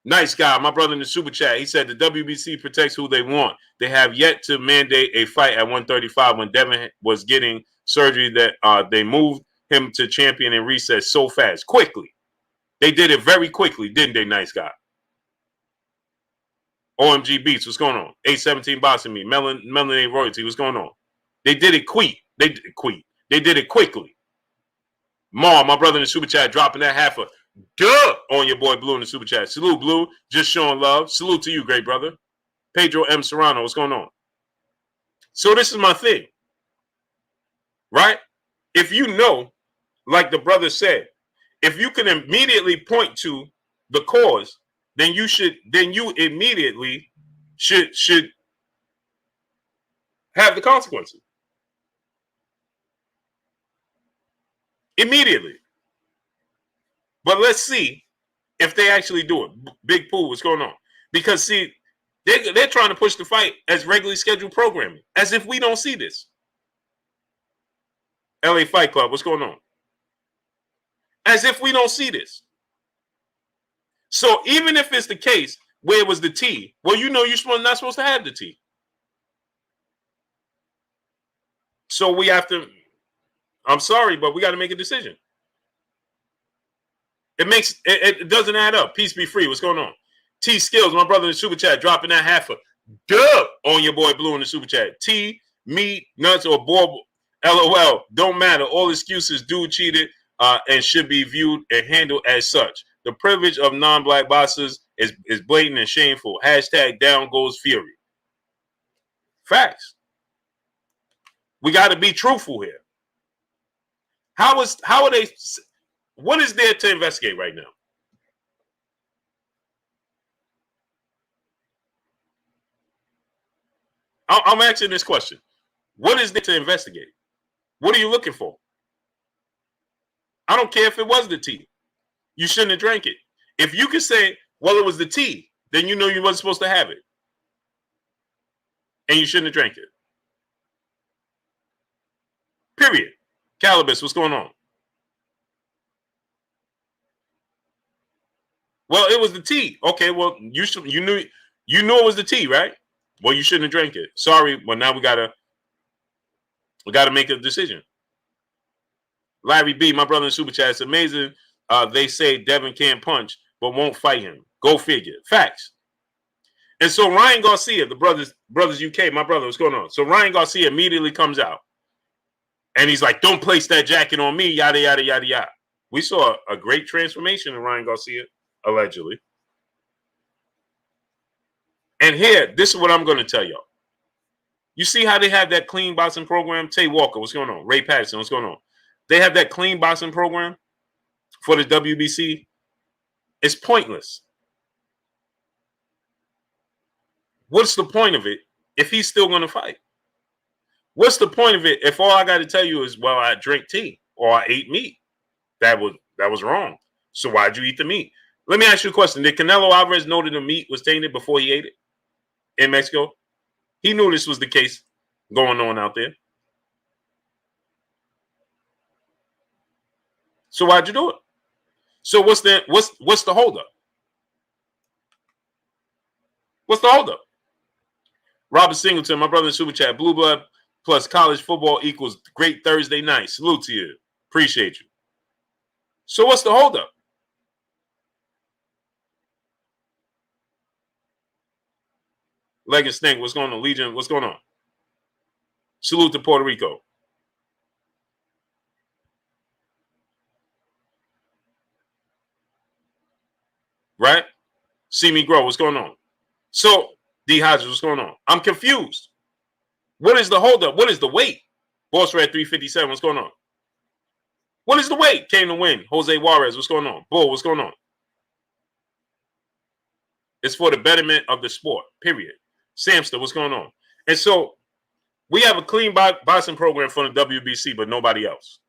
[SPEAKER 1] Nice guy, my brother in the super chat. He said the WBC protects who they want. They have yet to mandate a fight at 135 when Devin was getting surgery that they moved him to champion and reset so fast, quickly. They did it very quickly, didn't they, nice guy? OMG Beats, what's going on? 817 Boxing Me, Melanin Royalty, what's going on? They did it They did it quickly. Ma, my brother in the super chat, dropping that half a duh on your boy Blue in the super chat. Salute, Blue. Just showing love. Salute to you, great brother. Pedro M. Serrano, what's going on? So this is my thing, right? If you know, like the brother said, if you can immediately point to the cause, then you immediately should have the consequences. Immediately. But let's see if they actually do it. Big Pool, what's going on? Because see, they're trying to push the fight as regularly scheduled programming, as if we don't see this. LA Fight Club, what's going on? As if we don't see this. So even if it's the case where it was the T, well, you know you're not supposed to have the T. So we have to, I'm sorry, but we got to make a decision. It doesn't add up. Peace be free. What's going on? T Skills, my brother in the super chat, dropping that half a dub on your boy Blue in the super chat. T, meat, nuts, or boiled. LOL. Don't matter. All excuses. Dude cheated and should be viewed and handled as such. The privilege of non-black bosses is blatant and shameful. Hashtag down goes fury. Facts. We got to be truthful here. How are they? What is there to investigate right now? I'm asking this question. What is there to investigate? What are you looking for? I don't care if it was the tea. You shouldn't have drank it. If you could say, well, it was the tea, then you know you wasn't supposed to have it. And you shouldn't have drank it. Period. Calibus, what's going on? Well, it was the tea. Okay, well, you knew it was the tea, right? Well, you shouldn't have drank it. Sorry, but now we gotta make a decision. Larry B, my brother in super chat, it's amazing. They say Devin can't punch, but won't fight him. Go figure. Facts. And so Ryan Garcia, the brothers UK, my brother, what's going on? So Ryan Garcia immediately comes out, and he's like, "Don't place that jacket on me." Yada yada yada yada. We saw a great transformation in Ryan Garcia, allegedly. And here, this is what I'm going to tell y'all. You see how they have that clean boxing program? Tay Walker, what's going on? Ray Patterson, what's going on? They have that clean boxing program for the WBC. It's pointless. What's the point of it if he's still going to fight? What's the point of it if all I got to tell you is, well, I drank tea or I ate meat? That was wrong. So why'd you eat the meat? Let me ask you a question. Did Canelo Alvarez know that the meat was tainted before he ate it in Mexico? He knew this was the case going on out there. So why'd you do it? So what's the holdup? What's the holdup? Robert Singleton, my brother in super chat, blue blood plus college football equals great Thursday night. Salute to you. Appreciate you. So what's the holdup? Leg and Snake, what's going on? Legion, what's going on? Salute to Puerto Rico. Right? See me grow, what's going on? So, D. Hodges, what's going on? I'm confused. What is the holdup? What is the weight? Boss Red 357, what's going on? What is the weight? Came to win. Jose Juarez, what's going on? Bull, what's going on? It's for the betterment of the sport, period. Samster, what's going on? And so we have a clean boxing program for the WBC, but nobody else.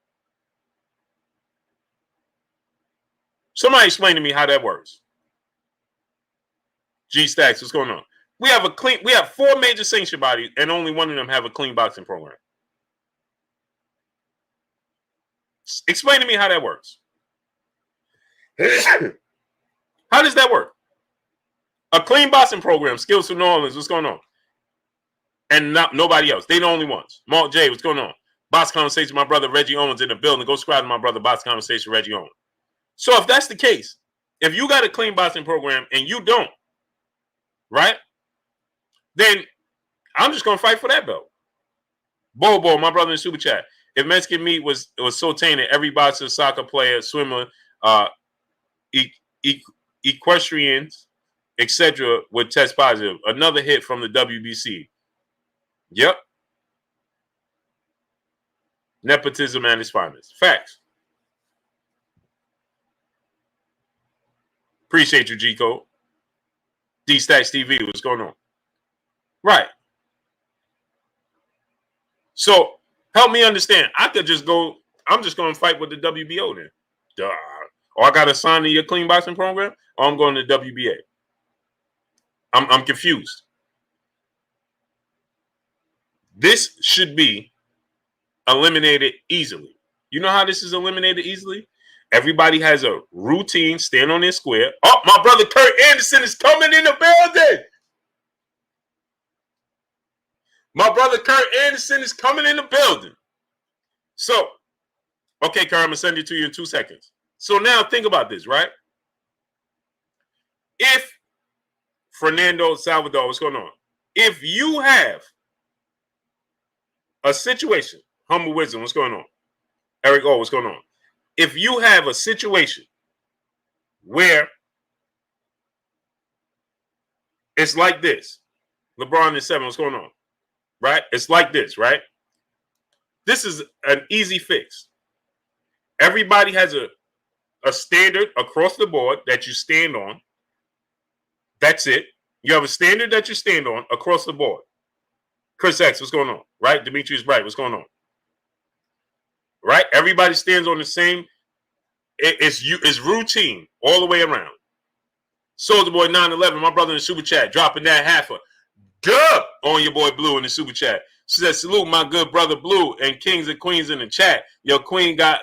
[SPEAKER 1] Somebody explain to me how that works. G Stacks, what's going on? We have 4 major sanction bodies, and only one of them have a clean boxing program. Explain to me how that works. How does that work? A clean boxing program, Skills for New Orleans, what's going on? And nobody else. They the only ones. Mark J, what's going on? Box Conversation, my brother Reggie Owens in the building. Go subscribe to my brother Box Conversation, Reggie Owens. So if that's the case, if you got a clean boxing program and you don't, right? then I'm just going to fight for that belt. Bobo, my brother in Super Chat. If Mexican meat was so tainted, every boxer, soccer player, swimmer, equestrians, etc., would test positive. Another hit from the WBC. Yep. Nepotism and its finest. Facts. Appreciate you, G-Code. D-Stacks TV, what's going on? Right. So help me understand. I could just go, I'm just going to fight with the WBO then. Duh. Or I got to sign to your clean boxing program, or I'm going to WBA. I'm confused. This should be eliminated easily. You know how this is eliminated easily? Everybody has a routine, stand on their square. Oh, my brother Kurt Anderson is coming in the building. My brother Kurt Anderson is coming in the building. So, okay, Kurt, I'm going to send it to you in 2 seconds. So now think about this, right? If Fernando Salvador, what's going on? If you have a situation, Humble Wisdom, what's going on? Eric O, what's going on? If you have a situation where it's like this, LeBron is 7, what's going on? Right? It's like this, right? This is an easy fix. Everybody has a standard across the board that you stand on. That's it. You have a standard that you stand on across the board. Chris X, what's going on? Right? Demetrius Bright, what's going on? Right? Everybody stands on the same. It's routine all the way around. Soldier Boy 911, my brother in the super chat, dropping that half a dub on your boy Blue in the super chat. She said, salute my good brother Blue and kings and queens in the chat. Your queen got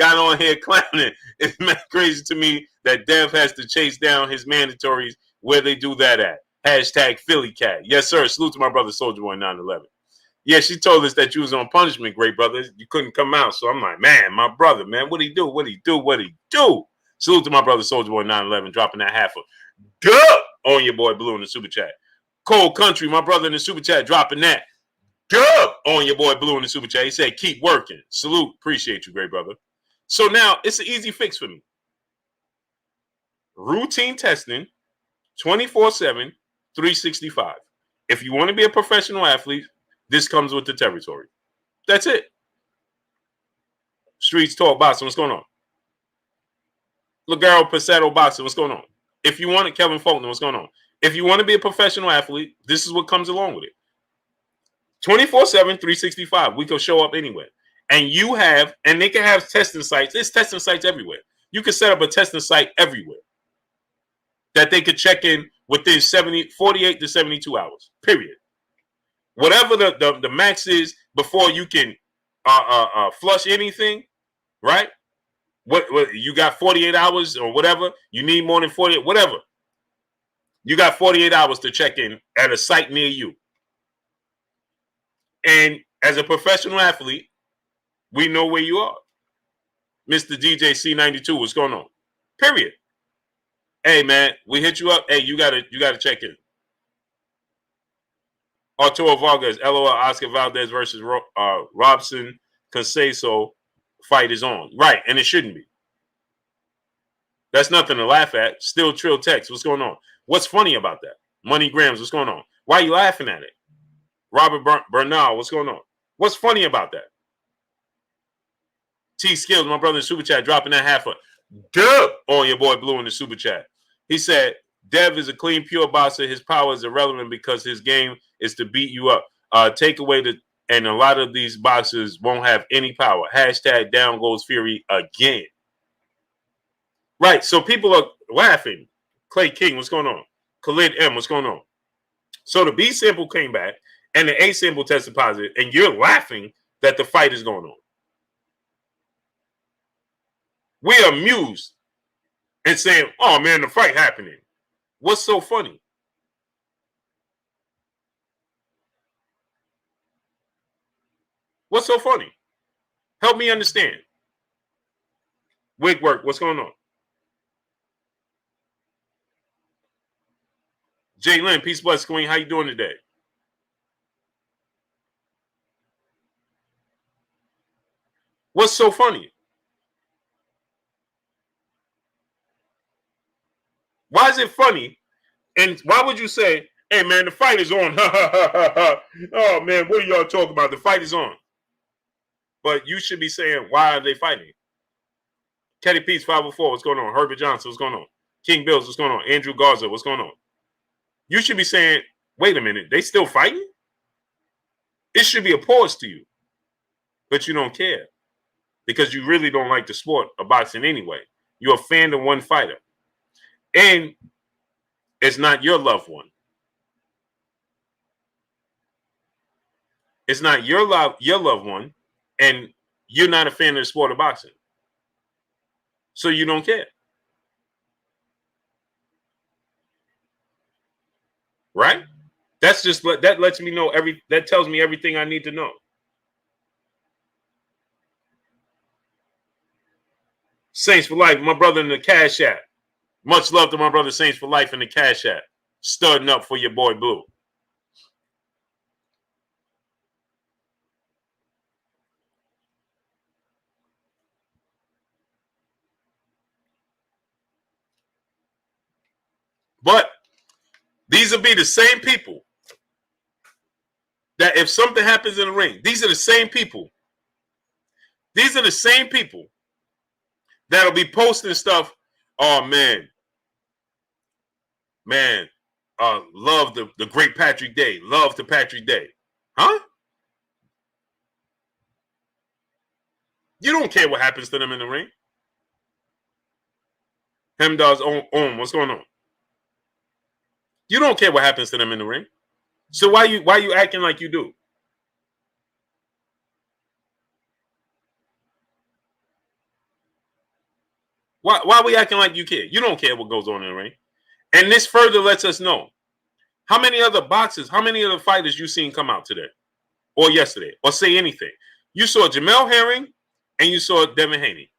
[SPEAKER 1] on here clowning. It's crazy to me that Dev has to chase down his mandatories. Where they do that at? Hashtag Philly Cat. Yes, sir. Salute to my brother Soldier Boy 911. Yeah, she told us that you was on punishment, great brother. You couldn't come out. So I'm like, man, my brother, man, what'd he do? What'd he do? What'd he do? Salute to my brother Soldier Boy 911, dropping that half a dub on your boy Blue in the super chat. Cold Country, my brother in the super chat, dropping that dub on your boy Blue in the super chat. He said, keep working. Salute. Appreciate you, great brother. So now it's an easy fix for me. Routine testing, 24/7, 365. If you want to be a professional athlete, this comes with the territory. That's it. Streets Talk Boxing, what's going on? Ligaro Passato Boxing, what's going on? If you want it, Kevin Faulkner, what's going on? If you want to be a professional athlete, this is what comes along with it. 24/7, 365. We can show up anywhere. And you have, and they can have testing sites. There's testing sites everywhere. You can set up a testing site everywhere that they could check in within 48 to 72 hours, period. Whatever the max is before you can flush anything, right? What you got 48 hours or whatever. You need more than 48, whatever. You got 48 hours to check in at a site near you. And as a professional athlete, we know where you are. Mr. DJ C92, what's going on? Period. Hey man, we hit you up. Hey, you gotta check in. Arturo Vargas, LOL, Oscar Valdez versus Robson Canseco fight is on. Right, and it shouldn't be. That's nothing to laugh at. Still Trill Text, what's going on? What's funny about that? Money Grams, what's going on? Why are you laughing at it? Robert Bernal, what's going on? What's funny about that? T Skills, my brother in Super Chat, dropping that half a dub on your boy Blue in the Super Chat. He said, Dev is a clean, pure boxer. His power is irrelevant because his game is to beat you up. Take away and a lot of these boxers won't have any power. Hashtag down goes Fury again. Right, so people are laughing. Clay King, what's going on? Khalid M, what's going on? So the B sample came back and the A sample tested positive, and you're laughing that the fight is going on. We're amused and saying, oh man, the fight happening. What's so funny? What's so funny? Help me understand. Wig work, what's going on? Jay Lynn, peace, bless, Queen. How you doing today? What's so funny? Why is it funny? And why would you say, hey, man, the fight is on? Oh, man, what are y'all talking about? The fight is on. But you should be saying, why are they fighting? Ketty Peace 504, what's going on? Herbert Johnson, what's going on? King Bills, what's going on? Andrew Garza, what's going on? You should be saying, wait a minute, they still fighting? It should be a pause to you. But you don't care because you really don't like the sport of boxing anyway. You're a fan of one fighter. And it's not your loved one. It's not your loved one, and you're not a fan of the sport of boxing. So you don't care. Right? That lets me know that tells me everything I need to know. Saints for Life, my brother in the Cash App. Much love to my brother Saints for Life in the Cash App. Studding up for your boy Blue. But these will be the same people that if something happens in the ring, these are the same people. These are the same people that'll be posting stuff. Oh, man, love the great Patrick Day. Love to Patrick Day. Huh? You don't care what happens to them in the ring. Hemdall's own. What's going on? You don't care what happens to them in the ring. So why you acting like you do? Why are we acting like you care? You don't care what goes on in the ring. And this further lets us know how many other fighters you seen come out today or yesterday or say anything. You saw Jamel Herring and you saw Devin Haney.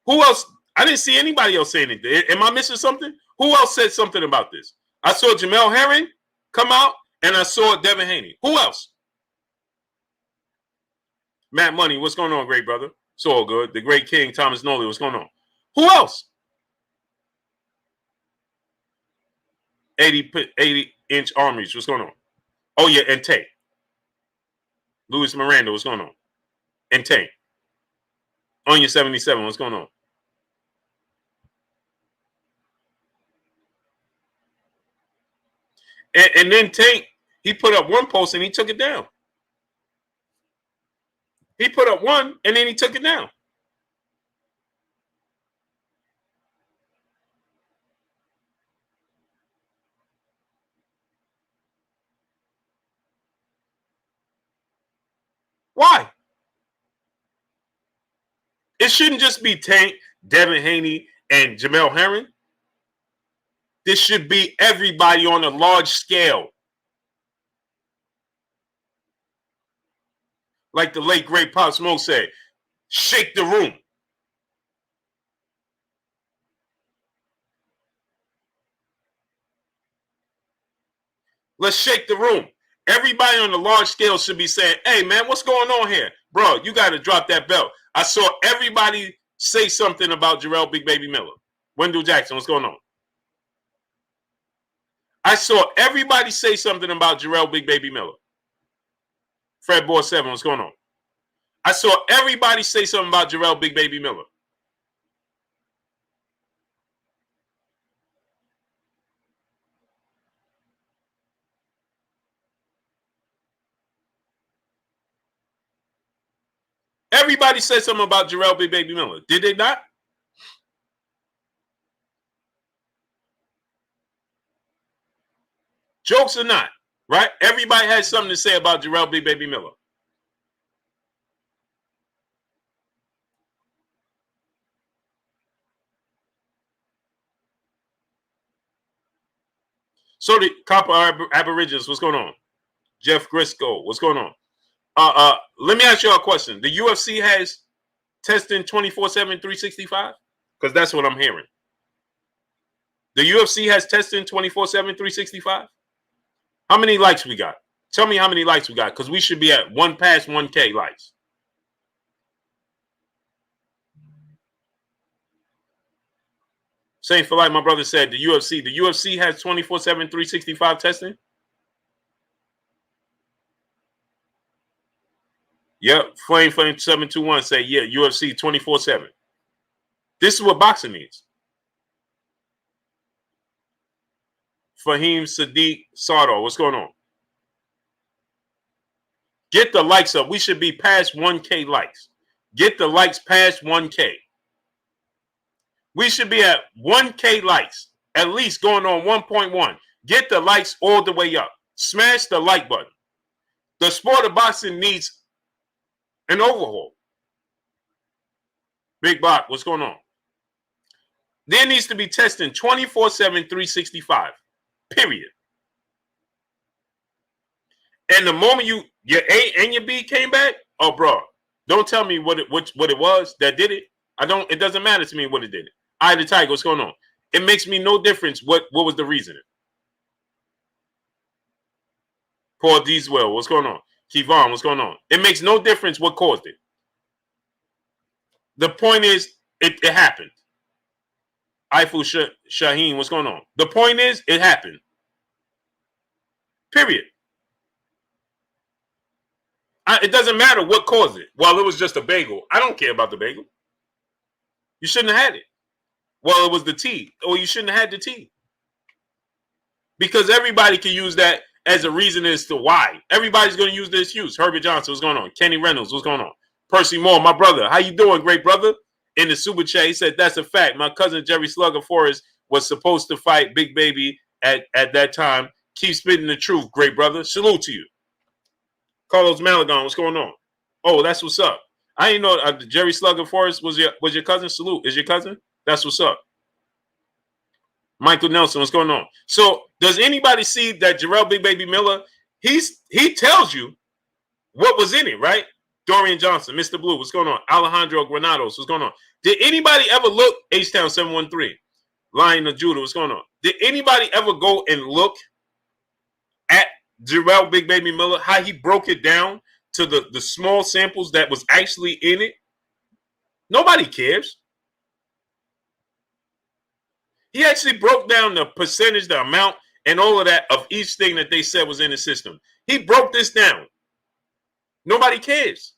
[SPEAKER 1] Who else? I didn't see anybody else say anything. Am I missing something? Who else said something about this? I saw Jamel Herring come out and I saw Devin Haney. Who else? Matt Money, what's going on, great brother? It's all good. The great King, Thomas Nolly, what's going on? Who else? 80-inch armies, what's going on? Oh, yeah, and Tank. Luis Miranda, what's going on? And Tank. Onion 77, what's going on? And then Tank, he put up one post and he took it down. He put up one and then he took it down. Why? It shouldn't just be Tank, Devin Haney, and Jamel Herring. This should be everybody on a large scale. Like the late, great Pop Smoke said, shake the room. Let's shake the room. Everybody on the large scale should be saying, hey, man, what's going on here? Bro, you got to drop that belt. I saw everybody say something about Jarrell Big Baby Miller. Wendell Jackson, what's going on? I saw everybody say something about Jarrell Big Baby Miller. Fred Boy 7, what's going on? I saw everybody say something about Jarrell Big Baby Miller. Everybody said something about Jarrell Big Baby Miller. Did they not? Jokes or not, right? Everybody has something to say about Jarrell Big Baby Miller. So the Copper Aborigines, what's going on? Jeff Grisco, what's going on? Let me ask you a question. The UFC has testing 24/7, 365? Because that's what I'm hearing. The UFC has testing 24/7, 365. How many likes we got? Tell me how many likes we got, because we should be at past 1K likes. Same for like my brother said, the UFC has 24/7, 365 testing. Yep, Flame 721 say, yeah, UFC 24/7. This is what boxing needs. Fahim Sadiq Sardo, what's going on? Get the likes up. We should be past 1K likes. Get the likes past 1K. We should be at 1K likes, at least going on 1.1. Get the likes all the way up. Smash the like button. The sport of boxing needs an overhaul. Big Bot, what's going on? There needs to be testing 24/7, 365. Period. And the moment your A and your B came back, oh, bro, don't tell me what it was that did it. It doesn't matter to me what it did. The Tiger, what's going on? It makes me no difference what was the reasoning. Paul Deeswell, what's going on? Kevon, what's going on? It makes no difference what caused it. The point is, it happened. Eiffel Shaheen, what's going on? The point is, it happened. Period. It doesn't matter what caused it. Well, it was just a bagel. I don't care about the bagel. You shouldn't have had it. Well, it was the tea. Or you shouldn't have had the tea. Because everybody can use that as a reason as to why. Everybody's going to use the excuse. Herbert Johnson, what's going on? Kenny Reynolds, what's going on? Percy Moore, my brother. How you doing, great brother? In the super chat, he said, that's a fact. My cousin Jerry Slugger Forrest was supposed to fight Big Baby at that time. Keep spitting the truth, great brother. Salute to you. Carlos Malagon, what's going on? Oh, that's what's up. I didn't know Jerry Slugger Forrest was your cousin. Salute. Is your cousin? That's what's up. Michael Nelson, what's going on? So does anybody see that Jarrell Big Baby Miller, he tells you what was in it, right? Dorian Johnson, Mr. Blue, what's going on? Alejandro Granados, what's going on? Did anybody ever look, H-Town 713, Lion of Judah, what's going on? Did anybody ever go and look at Jarrell Big Baby Miller, how he broke it down to the small samples that was actually in it? Nobody cares. He actually broke down the percentage, the amount, and all of that of each thing that they said was in the system. He broke this down. Nobody cares.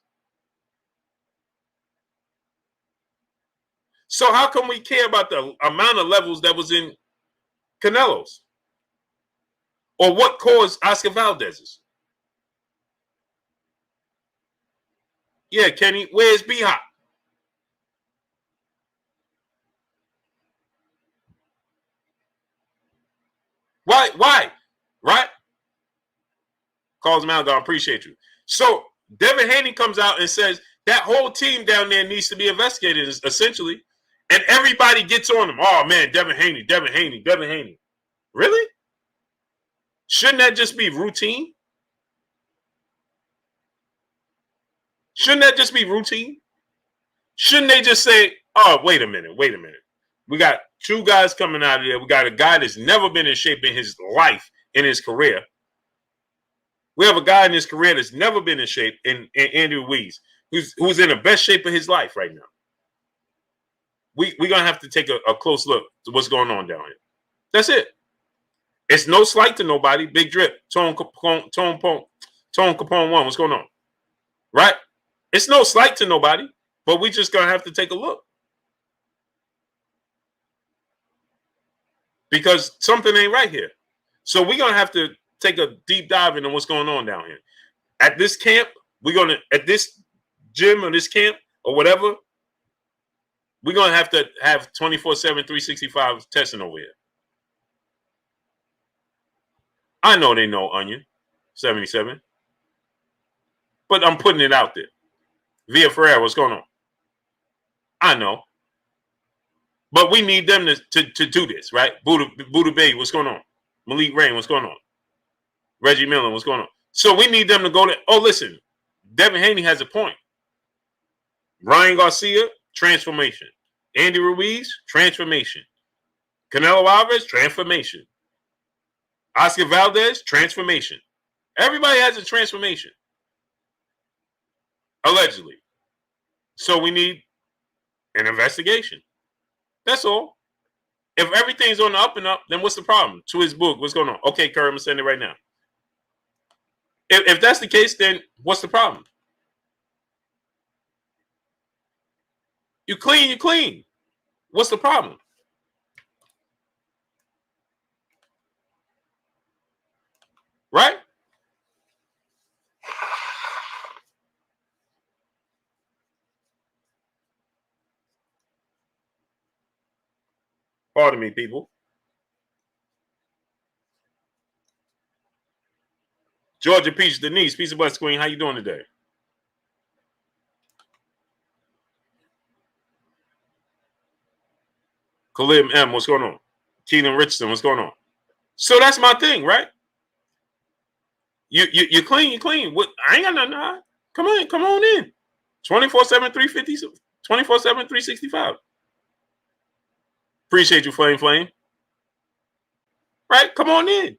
[SPEAKER 1] So how come we care about the amount of levels that was in Canelo's? Or what caused Oscar Valdez's? Yeah, Kenny, where's B-Hop? Why? Right? Calls him out, I appreciate you. So Devin Haney comes out and says that whole team down there needs to be investigated, essentially. And everybody gets on him. Oh, man, Devin Haney. Really? Shouldn't that just be routine? Shouldn't that just be routine? Shouldn't they just say, oh, wait a minute. We got two guys coming out of there. We got a guy that's never been in shape in his life, in his career. We have a guy in his career that's never been in shape, in Andy Ruiz, who's in the best shape of his life right now. We're going to have to take a close look to what's going on down here. That's it. It's no slight to nobody. Big Drip, Tone Capone 1, what's going on? Right? It's no slight to nobody, but we just going to have to take a look. Because something ain't right here. So we're going to have to take a deep dive into what's going on down here. At this camp, at this gym or this camp or whatever, we're going to have 24/7, 365 testing over here. I know they know Onion 77, but I'm putting it out there. Via Ferreira, what's going on? I know. But we need them to do this, right? Buddha Bay, what's going on? Malik Rain, what's going on? Reggie Miller, what's going on? So we need them to go to, oh, listen, Devin Haney has a point. Ryan Garcia, transformation. Andy Ruiz, transformation. Canelo Alvarez, transformation. Oscar Valdez, transformation. Everybody has a transformation. Allegedly. So we need an investigation. That's all. If everything's on the up and up, then what's the problem? To his book, what's going on? Okay, Kurt, I'm going to send it right now. If that's the case, then what's the problem? You clean, you clean. What's the problem? Right? Pardon me, people. Georgia Peach Denise, Peace and Bless Queen. How you doing today? Khalid M, what's going on? Keaton Richardson, what's going on? So that's my thing, right? You clean, you clean. What? I ain't got nothing to hide. Come on in. 24/7, 350, 24/7, 365. Appreciate you, Flame. Right? Come on in.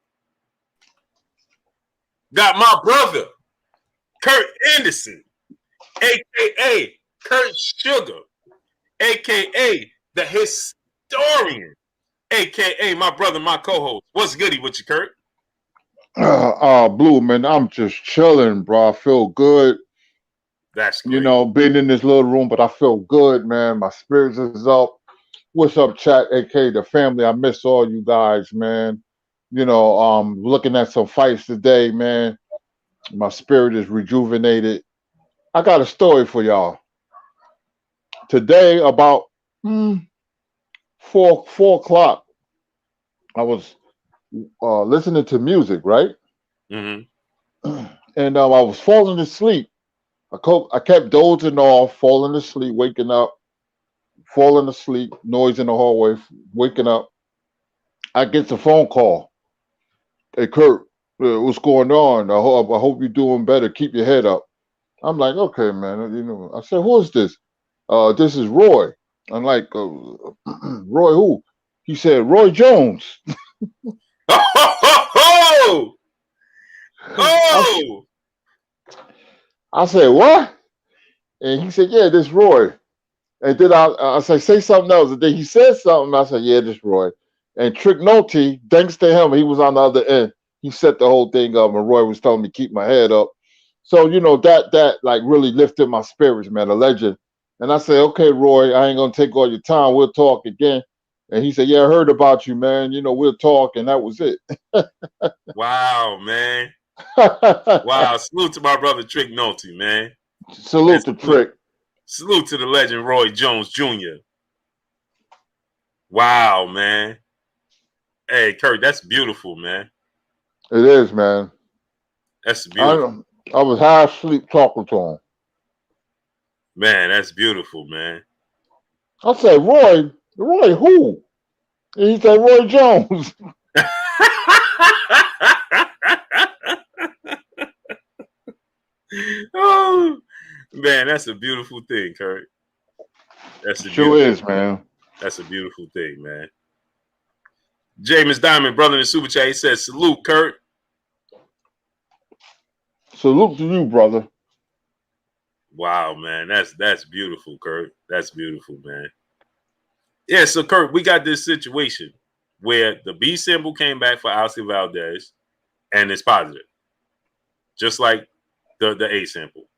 [SPEAKER 1] Got my brother, Kurt Anderson, a.k.a. Kurt Sugar, a.k.a. the historian, a.k.a. my brother, my co-host. What's goody with you, Kurt?
[SPEAKER 2] Blue, man, I'm just chilling, bro. I feel good.
[SPEAKER 1] That's great.
[SPEAKER 2] You know, being in this little room, but I feel good, man. My spirits is up. What's up, chat, aka the family? I miss all you guys, man. You know, looking at some fights today, man. My spirit is rejuvenated. I got a story for y'all. Today, about 4 o'clock, I was listening to music, right?
[SPEAKER 1] Mm-hmm.
[SPEAKER 2] And I was falling asleep. I kept dozing off, falling asleep, waking up, falling asleep, noise in the hallway, waking up. I get the phone call. Hey, Kurt, what's going on? I hope you're doing better. Keep your head up. I'm like, okay, man. You know, I said, who is this? This is Roy. I'm like, Roy who? He said, Roy Jones.
[SPEAKER 1] Oh!
[SPEAKER 2] I said, what? And he said, yeah, this Roy. And then I said, say something else. And then he said something. I said, yeah, this Roy. And Trick Nolte, thanks to him, he was on the other end. He set the whole thing up, and Roy was telling me keep my head up. So, you know, that like really lifted my spirits, man, a legend. And I said, okay, Roy, I ain't going to take all your time. We'll talk again. And he said, yeah, I heard about you, man. You know, we'll talk. And that was it.
[SPEAKER 1] Wow, man. Wow. Salute to my brother, Trick Nolte, man.
[SPEAKER 2] Salute to Trick.
[SPEAKER 1] Salute to the legend, Roy Jones Jr. Wow, man. Hey, Kurt, that's beautiful, man.
[SPEAKER 2] It is, man.
[SPEAKER 1] That's beautiful.
[SPEAKER 2] I was half asleep talking to him.
[SPEAKER 1] Man, that's beautiful, man.
[SPEAKER 2] I said, Roy who? And he said, Roy Jones.
[SPEAKER 1] Oh, man, that's a beautiful thing, Kurt.
[SPEAKER 2] Sure is, man.
[SPEAKER 1] That's a beautiful thing, man. James Diamond, brother in the super chat, he says, salute, Kurt.
[SPEAKER 2] Salute to you, brother.
[SPEAKER 1] Wow, man. That's beautiful, Kurt. That's beautiful, man. Yeah, so Kurt, we got this situation where the B symbol came back for Oscar Valdez and it's positive. Just like the A sample.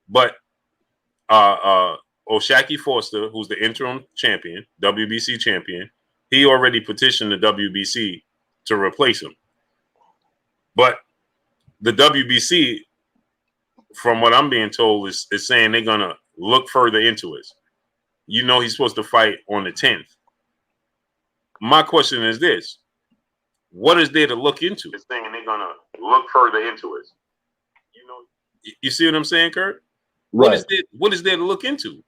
[SPEAKER 1] But O'Shaquie Foster, who's the interim champion, WBC champion, he already petitioned the WBC to replace him. But the WBC, from what I'm being told, is saying they're going to look further into it. You know he's supposed to fight on the 10th. My question is this. What is there to look into? This thing, and they're going to look further into it. You know, you see what I'm saying, Kurt?
[SPEAKER 2] Right.
[SPEAKER 1] What is there to look into?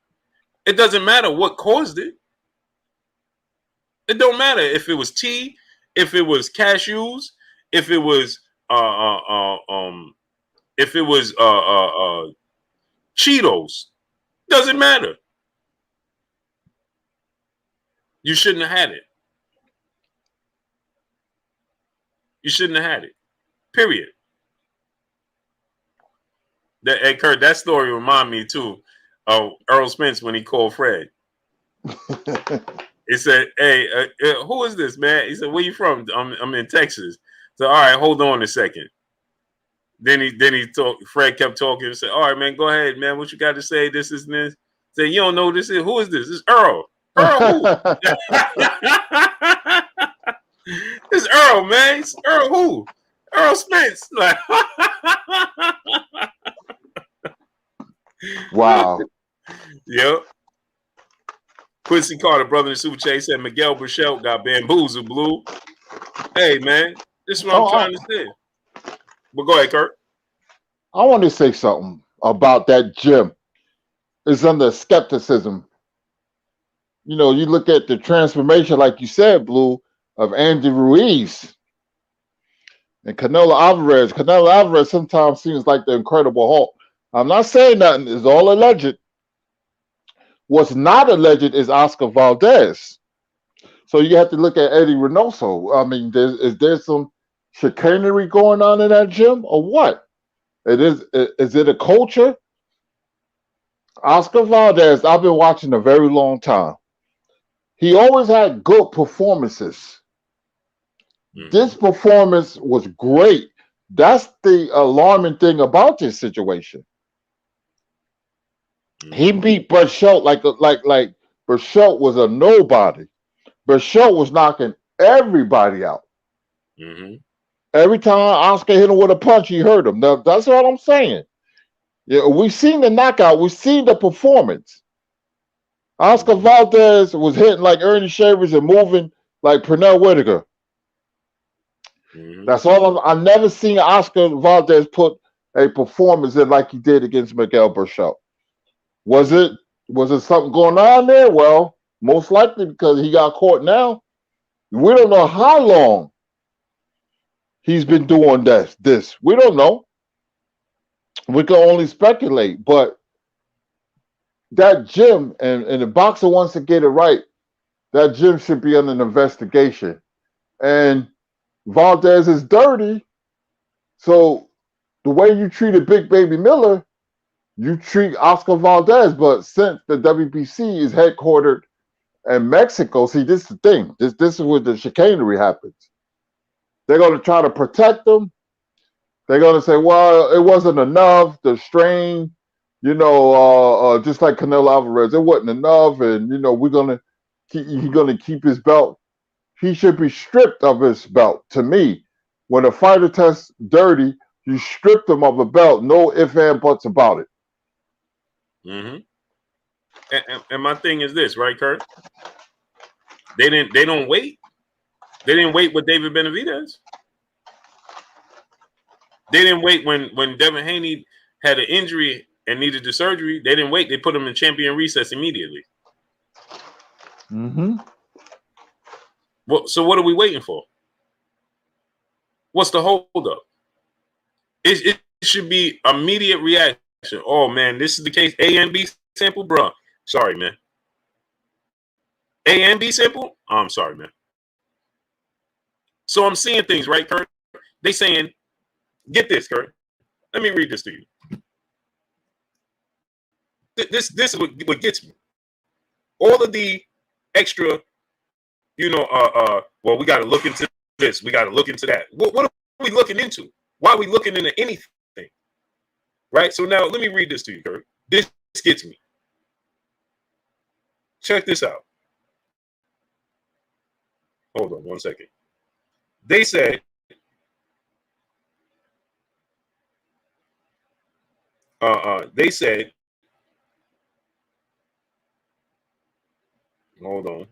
[SPEAKER 1] It doesn't matter what caused it. It don't matter if it was tea, if it was cashews, if it was Cheetos. Doesn't matter. You shouldn't have had it. You shouldn't have had it. Period. Hey, Kurt, that story remind me too of Earl Spence when he called Fred. He said, "Hey, who is this, man?" He said, "Where you from?" I'm in Texas. So, all right, hold on a second. Then he talked. Fred kept talking and said, "All right, man, go ahead, man. What you got to say? This is this." Said, "You don't know who this is. Who is this? This is Earl. Earl who?" It's Earl, man. It's Earl who? Earl Spence. Like,
[SPEAKER 2] wow.
[SPEAKER 1] Yep. Quincy Carter, brother in Super Chase, said Miguel Burchell got bamboozled, Blue. Hey, man, this is what I'm trying to say. But go ahead, Kurt.
[SPEAKER 2] I want to say something about that gym. It's under skepticism. You know, you look at the transformation, like you said, Blue, of Andy Ruiz and Canelo Alvarez. Canelo Alvarez sometimes seems like the Incredible Hulk. I'm not saying nothing. It's all alleged. What's not alleged is Oscar Valdez. So you have to look at Eddie Reynoso. I mean, is there some chicanery going on in that gym or what? Is it a culture? Oscar Valdez, I've been watching a very long time. He always had good performances. This performance was great. That's the alarming thing about this situation. He beat Burchell like Burchell was a nobody. Burchell was knocking everybody out. Every time Oscar hit him with a punch, he hurt him. Now, that's what I'm saying. Yeah, we've seen the knockout. We've seen the performance. Oscar Valdez was hitting like Ernie Shavers and moving like Pernell Whitaker. That's all. I've never seen Oscar Valdez put a performance in like he did against Miguel Burchell. Was it something going on there? Well, most likely because he got caught now. We don't know how long he's been doing this. We don't know. We can only speculate. But that gym, and the boxer wants to get it right, that gym should be under an investigation. And Valdez is dirty. So the way you treated Big Baby Miller, you treat Oscar Valdez. But since the WBC is headquartered in Mexico, see, this is the thing. This is where the chicanery happens. They're going to try to protect them. They're going to say, well, it wasn't enough. The strain, just like Canelo Alvarez, it wasn't enough. And, he's going to keep his belt. He should be stripped of his belt. To me, when a fighter tests dirty, you strip them of a belt. No ifs, ands, buts about it.
[SPEAKER 1] And my thing is this, right, Kurt? They don't wait. They didn't wait with David Benavidez. They didn't wait when Devin Haney had an injury and needed the surgery. They didn't wait. They put him in champion recess immediately. Well, so what are we waiting for? What's the holdup? It should be immediate reaction. Oh man, this is the case. A and B sample, bro. Sorry, man. A and B sample? Oh, I'm sorry, man. So I'm seeing things, right, Kurt? They saying, get this, Kurt. Let me read this to you. This is what gets me. All of the extra, well, we got to look into this. We got to look into that. What are we looking into? Why are we looking into anything? Right? So now let me read this to you, Kurt. This gets me. Check this out. Hold on 1 second. They said hold on.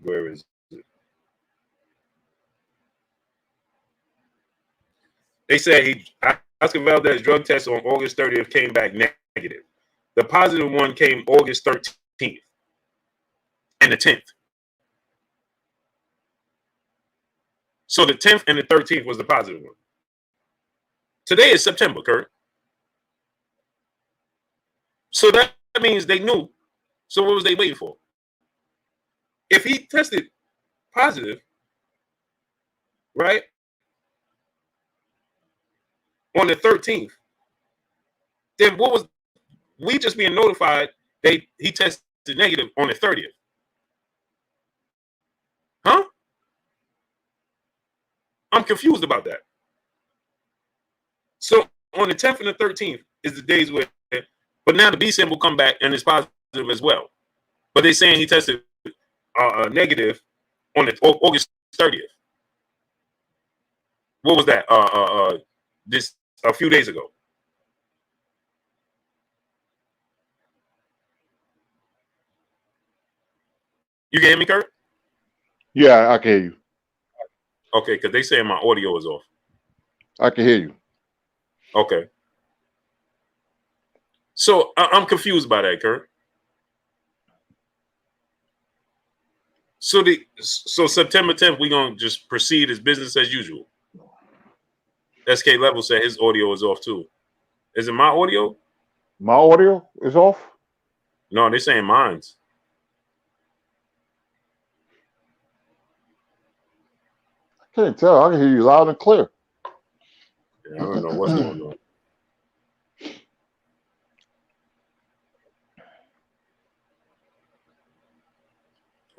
[SPEAKER 1] Where is it? They said Oscar Valdez drug test on August 30th came back negative. The positive one came August 13th and the 10th. So the 10th and the 13th was the positive one. Today is September, Kurt. So that means they knew. So what was they waiting for? If he tested positive, right, on the 13th, then what was we just being notified that he tested negative on the 30th? Huh? I'm confused about that. So on the 10th and the 13th is the days where, but now the B sim will come back and it's positive as well. But they're saying he tested negative on the August 30th. What was that? This a few days ago. You can hear me, Kurt?
[SPEAKER 2] Yeah, I can hear you.
[SPEAKER 1] Okay, because they saying my audio is off.
[SPEAKER 2] I can hear you.
[SPEAKER 1] Okay. So I'm confused by that, Kurt. So September 10th, we're gonna just proceed as business as usual. SK Level said his audio is off too. Is it my audio?
[SPEAKER 2] My audio is off?
[SPEAKER 1] No, they're saying mine's.
[SPEAKER 2] I can't tell. I can hear you loud and clear.
[SPEAKER 1] Yeah, I don't know what's going on.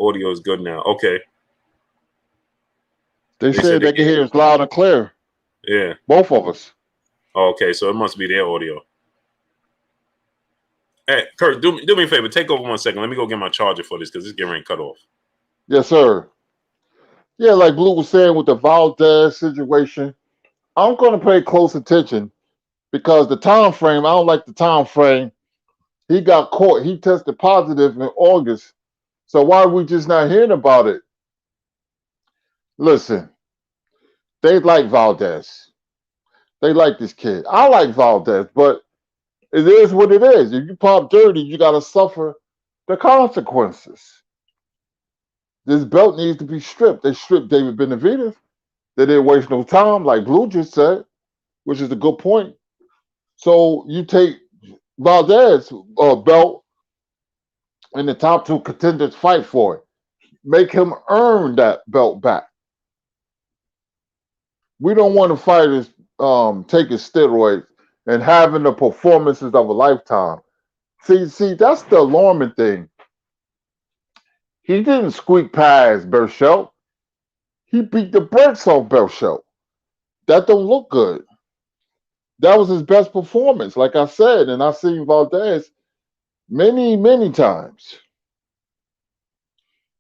[SPEAKER 1] Audio is good now. Okay.
[SPEAKER 2] They said they can hear us loud and clear.
[SPEAKER 1] Yeah.
[SPEAKER 2] Both of us.
[SPEAKER 1] Okay, so it must be their audio. Hey, Kurt, do me a favor. Take over 1 second. Let me go get my charger for this because it's getting ready to cut off.
[SPEAKER 2] Yes, sir. Yeah, like Blue was saying with the Valdez situation, I'm going to pay close attention because the time frame, I don't like the time frame. He got caught. He tested positive in August. So why are we just not hearing about it? Listen, they like Valdez. They like this kid. I like Valdez, but it is what it is. If you pop dirty, you got to suffer the consequences. This belt needs to be stripped. They stripped David Benavidez. They didn't waste no time, like Blue just said, which is a good point. So you take Valdez belt and the top two contenders fight for it. Make him earn that belt back. We don't want to fighters taking steroids and having the performances of a lifetime. See, that's the alarming thing. He didn't squeak past Berchelt. He beat the brakes off Berchelt. That don't look good. That was his best performance, like I said, and I've seen Valdez many, many times.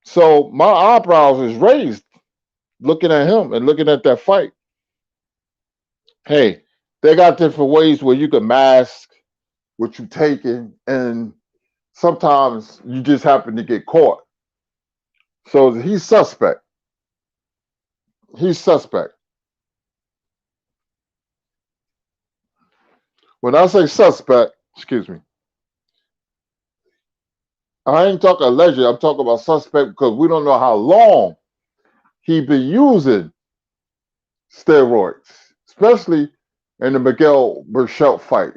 [SPEAKER 2] So my eyebrows is raised looking at him and looking at that fight. Hey, they got different ways where you can mask what you're taking, and sometimes you just happen to get caught. So he's suspect. He's suspect. When I say suspect, excuse me, I ain't talking alleged. I'm talking about suspect because we don't know how long he been using steroids, especially in the Miguel Berchelt fight.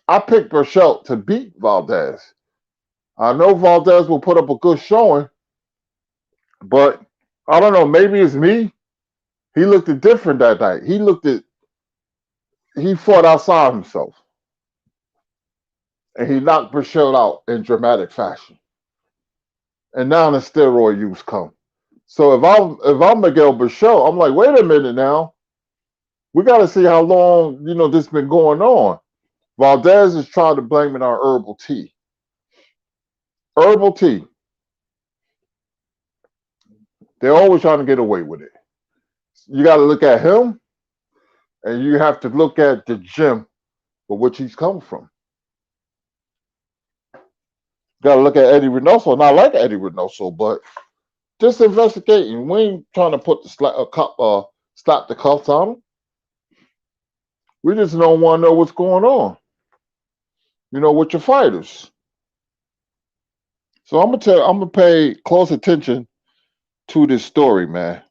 [SPEAKER 2] I picked Berchelt to beat Valdez. I know Valdez will put up a good showing, but I don't know. Maybe it's me. He looked different that night. He fought outside himself. And he knocked Berchelt out in dramatic fashion. And now the steroid use come. So if I'm Miguel Berchelt, I'm like, wait a minute now. We got to see how long this been going on. Valdez is trying to blame it on herbal tea. Herbal tea. They're always trying to get away with it. You got to look at him, and you have to look at the gym for which he's come from. Got to look at Eddie Reynoso. And I like Eddie Reynoso, but just investigating. We ain't trying to put slap the cuffs on him. We just don't want to know what's going on. With your fighters. So I'm gonna pay close attention to this story, man.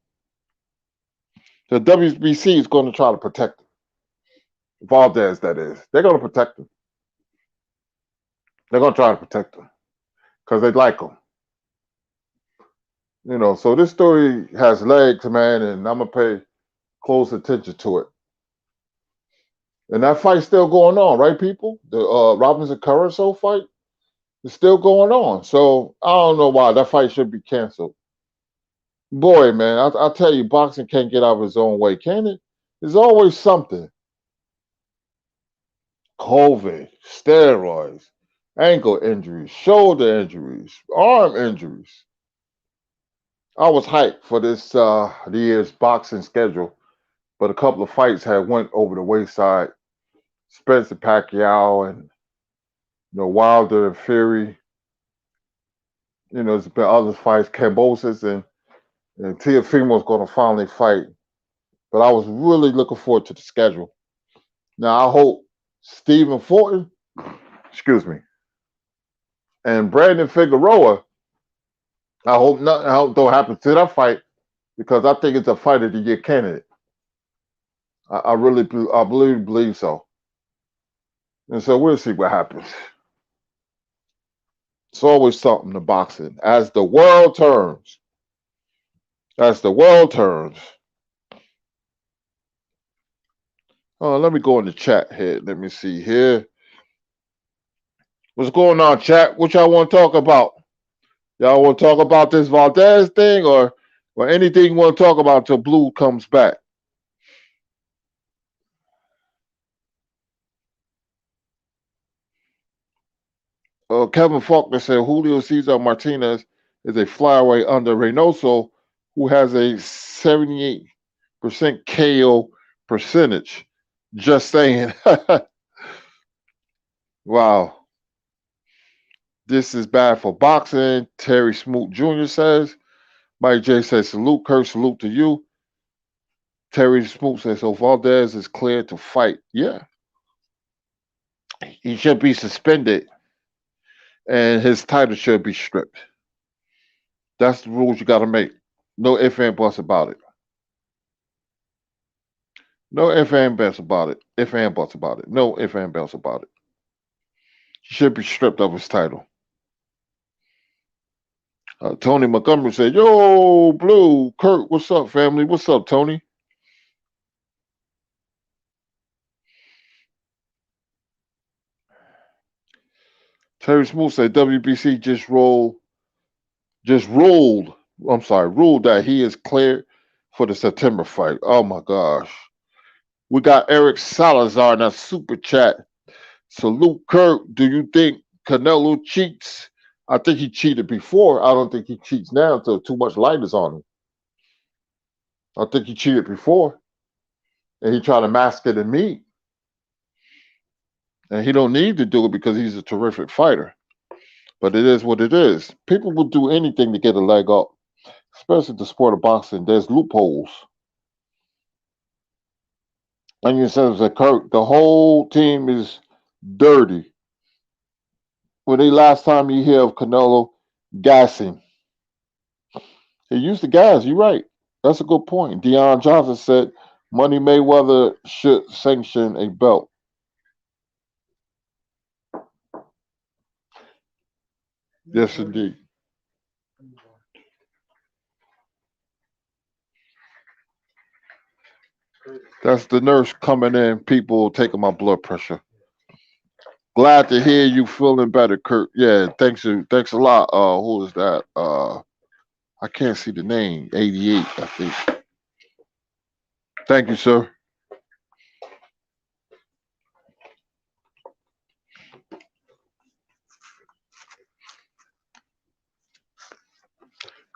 [SPEAKER 2] The WBC is going to try to protect him. Valdez, that is. They're going to protect him. They're going to try to protect him because they like him. You know, so this story has legs, man, and I'm gonna pay close attention to it. And that fight's still going on, right, people? The Robinson Caruso fight is still going on. So I don't know why that fight should be canceled. Boy, man, I tell you, boxing can't get out of its own way, can it? There's always something. COVID, steroids, ankle injuries, shoulder injuries, arm injuries. I was hyped for this the year's boxing schedule, but a couple of fights had went over the wayside. Spencer Pacquiao and Wilder and Fury. There's been other fights. Cambosis and Teofimo's going to finally fight. But I was really looking forward to the schedule. Now I hope Stephen Fortin, excuse me, and Brandon Figueroa. I hope nothing else don't happen to that fight because I think it's a fight of the year candidate. I really believe so. And so we'll see what happens. It's always something to boxing. As the world turns. As the world turns. Let me go in the chat here. Let me see here. What's going on, chat? What y'all want to talk about? Y'all want to talk about this Valdez thing or anything you want to talk about until Blue comes back? Kevin Faulkner said Julio Cesar Martinez is a flyweight under Reynoso, who has a 78% KO percentage. Just saying. Wow. This is bad for boxing. Terry Smoot Jr. says. Mike J says, salute, Kurt, salute to you. Terry Smoot says, so Valdez is cleared to fight. Yeah. He should be suspended and his title should be stripped. That's the rules you got to make. No ifs and buts about it. No ifs and buts about it. Ifs and buts about it. No ifs and buts about it. He should be stripped of his title. Tony Montgomery said, yo, Blue, Kurt, what's up, family? What's up, Tony? Terry Smoot said WBC ruled that he is cleared for the September fight. Oh my gosh. We got Eric Salazar in that super chat. Salute, Kurt. Do you think Canelo cheats? I think he cheated before. I don't think he cheats now until too much light is on him. I think he cheated before. And he tried to mask it in meat. And he don't need to do it because he's a terrific fighter. But it is what it is. People will do anything to get a leg up, especially the sport of boxing. There's loopholes. And you said that Kurt, the whole team is dirty. When the last time you hear of Canelo gassing? He used to gas. You're right. That's a good point. Deion Johnson said Money Mayweather should sanction a belt. Yes, indeed. That's the nurse coming in. People taking my blood pressure. Glad to hear you feeling better, Kurt. Yeah, thanks a lot. Who is that? I can't see the name. 88, I think. Thank you, sir.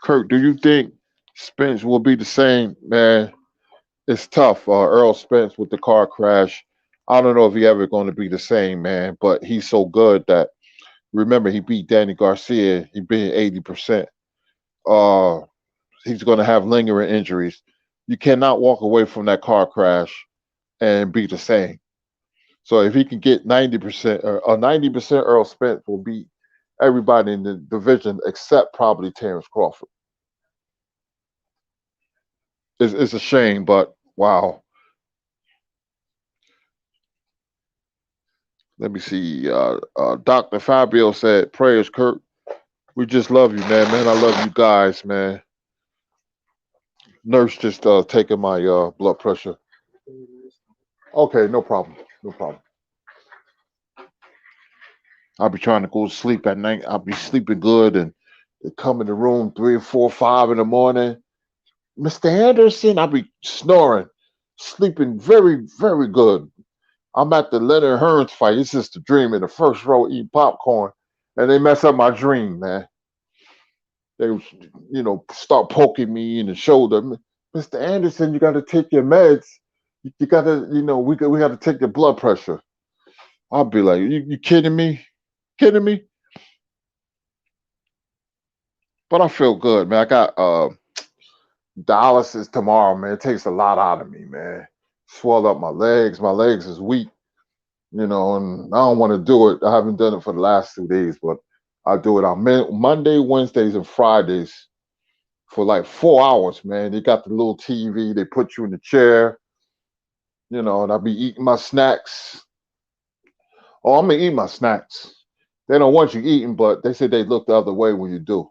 [SPEAKER 2] Kurt, do you think Spence will be the same? Man, it's tough. Earl Spence with the car crash. I don't know if he ever going to be the same, man, but he's so good that, remember, he beat Danny Garcia. He beat 80%. He's going to have lingering injuries. You cannot walk away from that car crash and be the same. So if he can get 90% or 90%, Earl Spence will beat everybody in the division except probably Terrence Crawford. It's a shame, but wow. Let me see. Dr. Fabio said, prayers, Kurt. We just love you, man. I love you guys, man. Nurse just taking my blood pressure. Okay, no problem. No problem. I'll be trying to go to sleep at night. I'll be sleeping good, and they come in the room 3 or 4, 5 in the morning. Mr. Anderson, I'll be snoring, sleeping very, very good. I'm at the Leonard Hearns fight. It's just a dream in the first row eating popcorn, and they mess up my dream, man. They, start poking me in the shoulder. Mr. Anderson, you got to take your meds. You got to, we got to take your blood pressure. I'll be like, you kidding me? Kidding me? But I feel good, man. I got dialysis tomorrow, man. It takes a lot out of me, man. Swell up my legs. My legs is weak, and I don't want to do it. I haven't done it for the last 2 days, but I do it on Monday, Wednesdays, and Fridays for like 4 hours, man. They got the little TV. They put you in the chair, and I'll be eating my snacks. Oh, I'm gonna eat my snacks. They don't want you eating, but they say they look the other way when you do.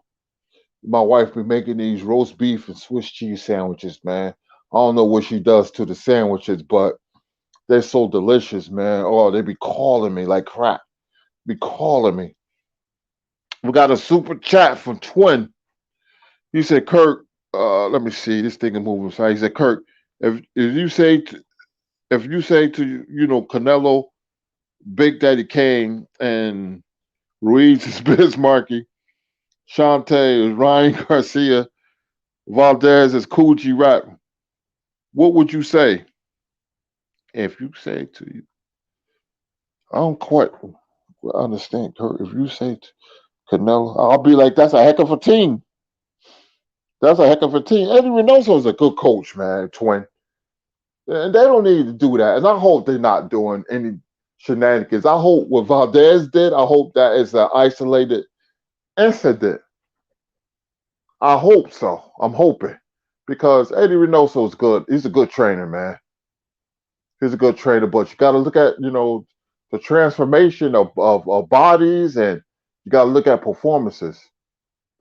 [SPEAKER 2] My wife be making these roast beef and Swiss cheese sandwiches, man. I don't know what she does to the sandwiches, but they're so delicious, man. Oh, they be calling me like crap. Be calling me. We got a super chat from Twin. He said, Kirk, let me see. This thing is moving fast. He said, Kirk, if you say to Canelo, Big Daddy Kane, and Ruiz is Bismarcky, Shante is Ryan Garcia, Valdez is Coogee Rap, what would you say? If you say to you, I don't quite understand, Kirk. If you say to Canelo, I'll be like, that's a heck of a team. That's a heck of a team. Eddie Reynoso is a good coach, man, Twin. And they don't need to do that. And I hope they're not doing any shenanigans. I hope what Valdez did, I hope that is an isolated incident. I hope so. I'm hoping. Because Eddie Reynoso is good. He's a good trainer, man. He's a good trainer, but you got to look at, the transformation of bodies, and you got to look at performances.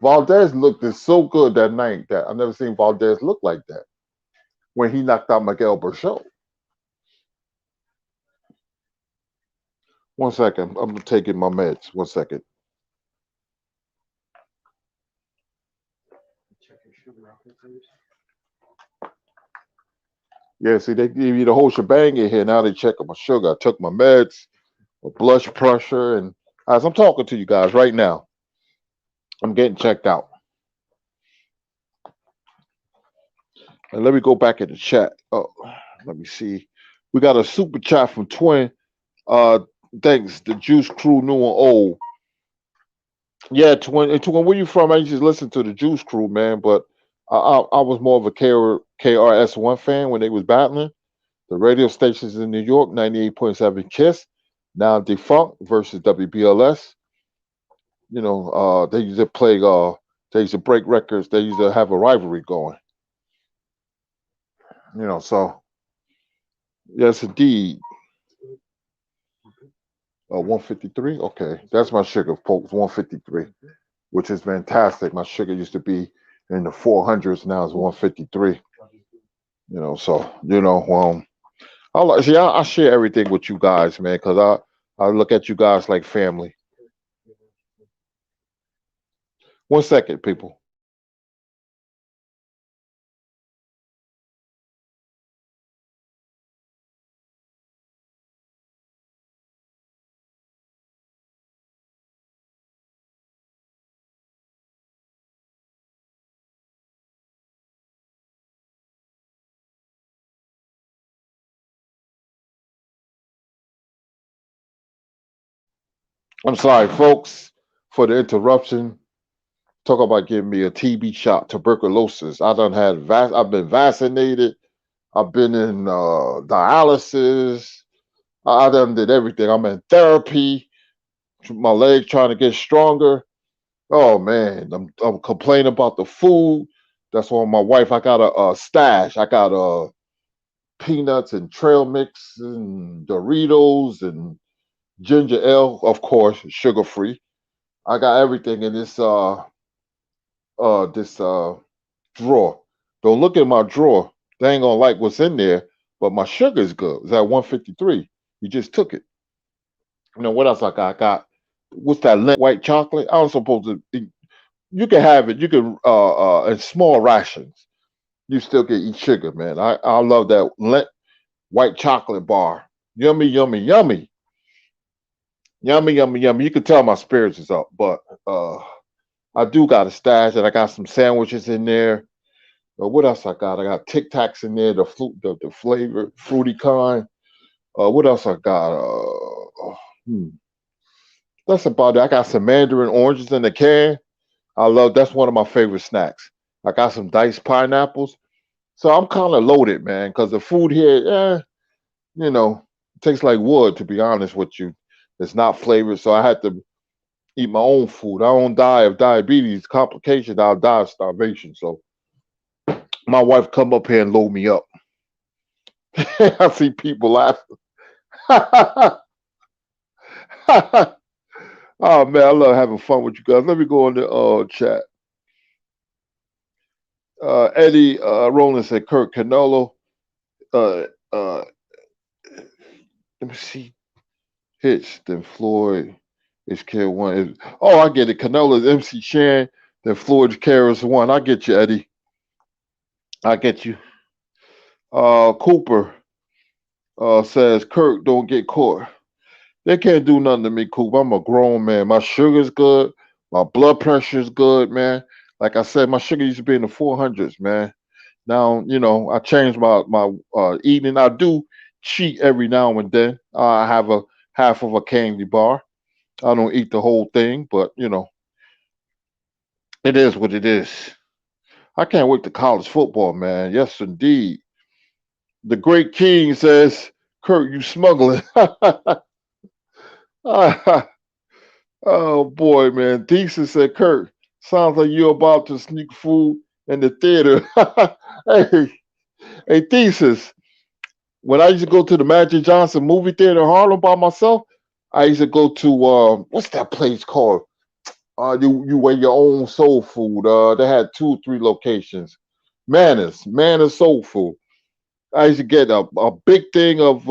[SPEAKER 2] Valdez looked so good that night that I've never seen Valdez look like that when he knocked out Miguel Berchelt. One second. I'm taking my meds. 1 second. Yeah, see, they give you the whole shebang in here. Now they checking my sugar. I took my meds, my blood pressure, and as I'm talking to you guys right now, I'm getting checked out. And let me go back in the chat. Oh, let me see. We got a super chat from Twin. Uh, thanks. The Juice Crew, new and old. Yeah, Twin, where you from? I used to listen to the Juice Crew, man, but I was more of a KRS-One fan when they was battling. The radio stations in New York, 98.7 Kiss, now defunct versus WBLS. They used to play. They used to break records. They used to have a rivalry going. So yes, indeed. 153. Okay, that's my sugar, folks. 153, which is fantastic. My sugar used to be in the 400s. Now it's 153. So I share everything with you guys, man, because I look at you guys like family. 1 second, people. I'm sorry, folks, for the interruption. Talk about giving me a TB shot, tuberculosis. I've been vaccinated. I've been in dialysis. I done did everything. I'm in therapy. My leg trying to get stronger. Oh man, I'm complaining about the food. That's why my wife. I got a stash. I got peanuts and trail mix and Doritos and ginger ale, of course, sugar free. I got everything in this drawer. Don't look at my drawer. They ain't gonna like what's in there, but my sugar is good. It's at 153. You just took it. You know what else I got? I got what's that white chocolate? I was supposed to. You can have it. You can in small rations. You still can eat sugar, man. I love that Lent white chocolate bar. Yummy, yummy, yummy, yummy, yummy, yummy. You can tell my spirits is up, but I do got a stash, and I got some sandwiches in there. What else I got? I got Tic Tacs in there, the flavor fruity kind. What else I got? Hmm, that's about it. I got some mandarin oranges in the can. I love that's one of my favorite snacks. I got some diced pineapples. So I'm kind of loaded, man, because the food here, you know, tastes like wood. To be honest with you, it's not flavored. So I had to eat my own food. I don't die of diabetes complications. I'll die of starvation. So my wife come up here and load me up. I see people laughing. Oh man, I love having fun with you guys. Let me go on the chat. Eddie Roland said Kurt Canolo. Uh, uh, let me see. Hits, then Floyd is K one. Oh, I get it. Canola's MC Shan, then Floyd's KRS One. I get you, Eddie. I get you. Cooper says Kirk don't get caught. They can't do nothing to me, Coop. I'm a grown man. My sugar's good. My blood pressure's good, man. Like I said, my sugar used to be in the 400s, man. Now, I changed my eating. I do cheat every now and then. I have a half of a candy bar. I don't eat the whole thing, but it is what it is. I can't wait to college football, man. Yes, indeed. The Great King says, Kurt, you smuggling. Oh boy, man. Thesis said, Kurt, sounds like you're about to sneak food in the theater. hey, hey, Thesis. When I used to go to the Magic Johnson movie theater in Harlem by myself, I used to go to what's that place called? You weigh your own soul food. They had 2 or 3 locations. Manners Soul Food. I used to get a big thing of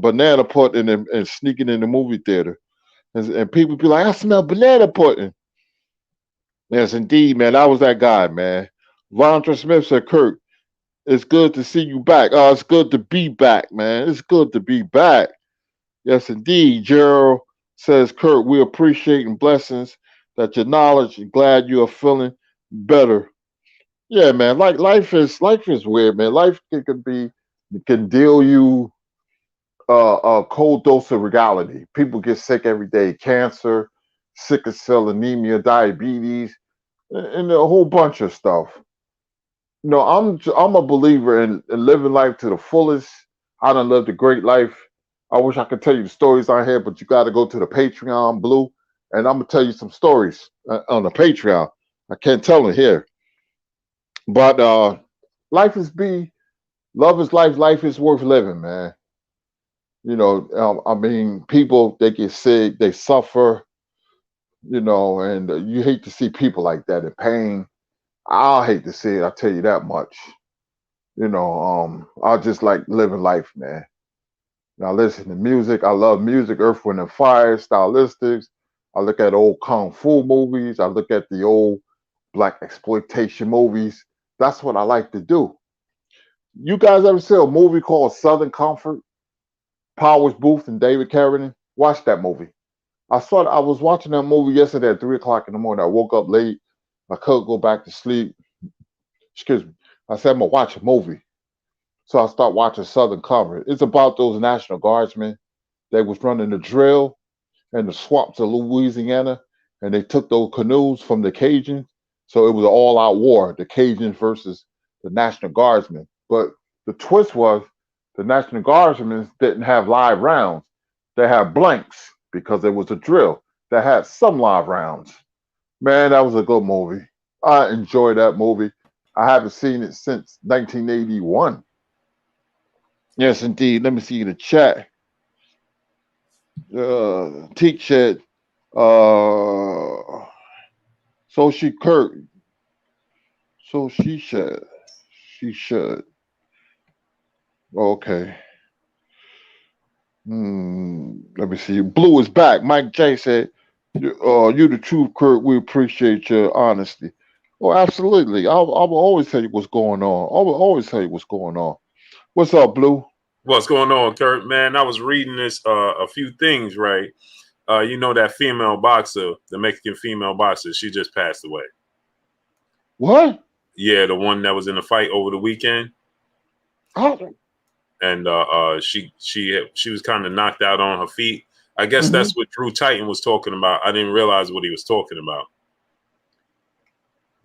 [SPEAKER 2] banana pudding and sneak it in the movie theater. And people be like, I smell banana pudding. Yes, indeed, man. I was that guy, man. Vondra Smith said, Kurt, it's good to see you back. Oh, it's good to be back, man. It's good to be back. Yes, indeed. Gerald says, Kurt, we appreciate and blessings that your knowledge. Glad you are feeling better. Yeah, man. Like life is weird, man. Life can deal you a cold dose of reality. People get sick every day. Cancer, sickle cell anemia, diabetes, and a whole bunch of stuff. I'm a believer in living life to the fullest. I done lived a great life. I wish I could tell you the stories I had, but you got to go to the Patreon, Blue, and I'm gonna tell you some stories on the Patreon. I can't tell them here, but life is be love is life. Life is worth living, man. I mean, people they get sick, they suffer, and you hate to see people like that in pain. I hate to see it. I tell you that much. I just like living life, man. Now listen to music. I love music, Earth, Wind, and Fire, stylistics. I look at old kung fu movies. I look at the old black exploitation movies. That's what I like to do. You guys ever see a movie called Southern Comfort? Powers Booth and David Carradine? Watch that movie. I was watching that movie yesterday at 3 o'clock in the morning. I woke up late. I couldn't go back to sleep. Excuse me. I said I'm gonna watch a movie. So I start watching Southern Comfort. It's about those National Guardsmen that was running the drill in the swamps of Louisiana, and they took those canoes from the Cajuns. So it was an all-out war, the Cajuns versus the National Guardsmen. But the twist was the National Guardsmen didn't have live rounds. They had blanks because it was a drill that had some live rounds. Man, that was a good movie. I enjoyed that movie. I haven't seen it since 1981. Yes, indeed. Let me see the chat. Teak said, so she Kurt. So she said. She should. Okay. Let me see. Blue is back. Mike J said, "You the truth, Kurt. We appreciate your honesty." Oh, absolutely. I will always tell you what's going on. I will always tell you what's going on. What's up, Blue?
[SPEAKER 1] What's going on, Kurt? Man, I was reading this a few things, right? You know that female boxer, the Mexican female boxer, she just passed away.
[SPEAKER 2] What?
[SPEAKER 1] Yeah, the one that was in the fight over the weekend.
[SPEAKER 2] Oh.
[SPEAKER 1] And she was kind of knocked out on her feet. I guess that's what Drew Titan was talking about. I didn't realize what he was talking about.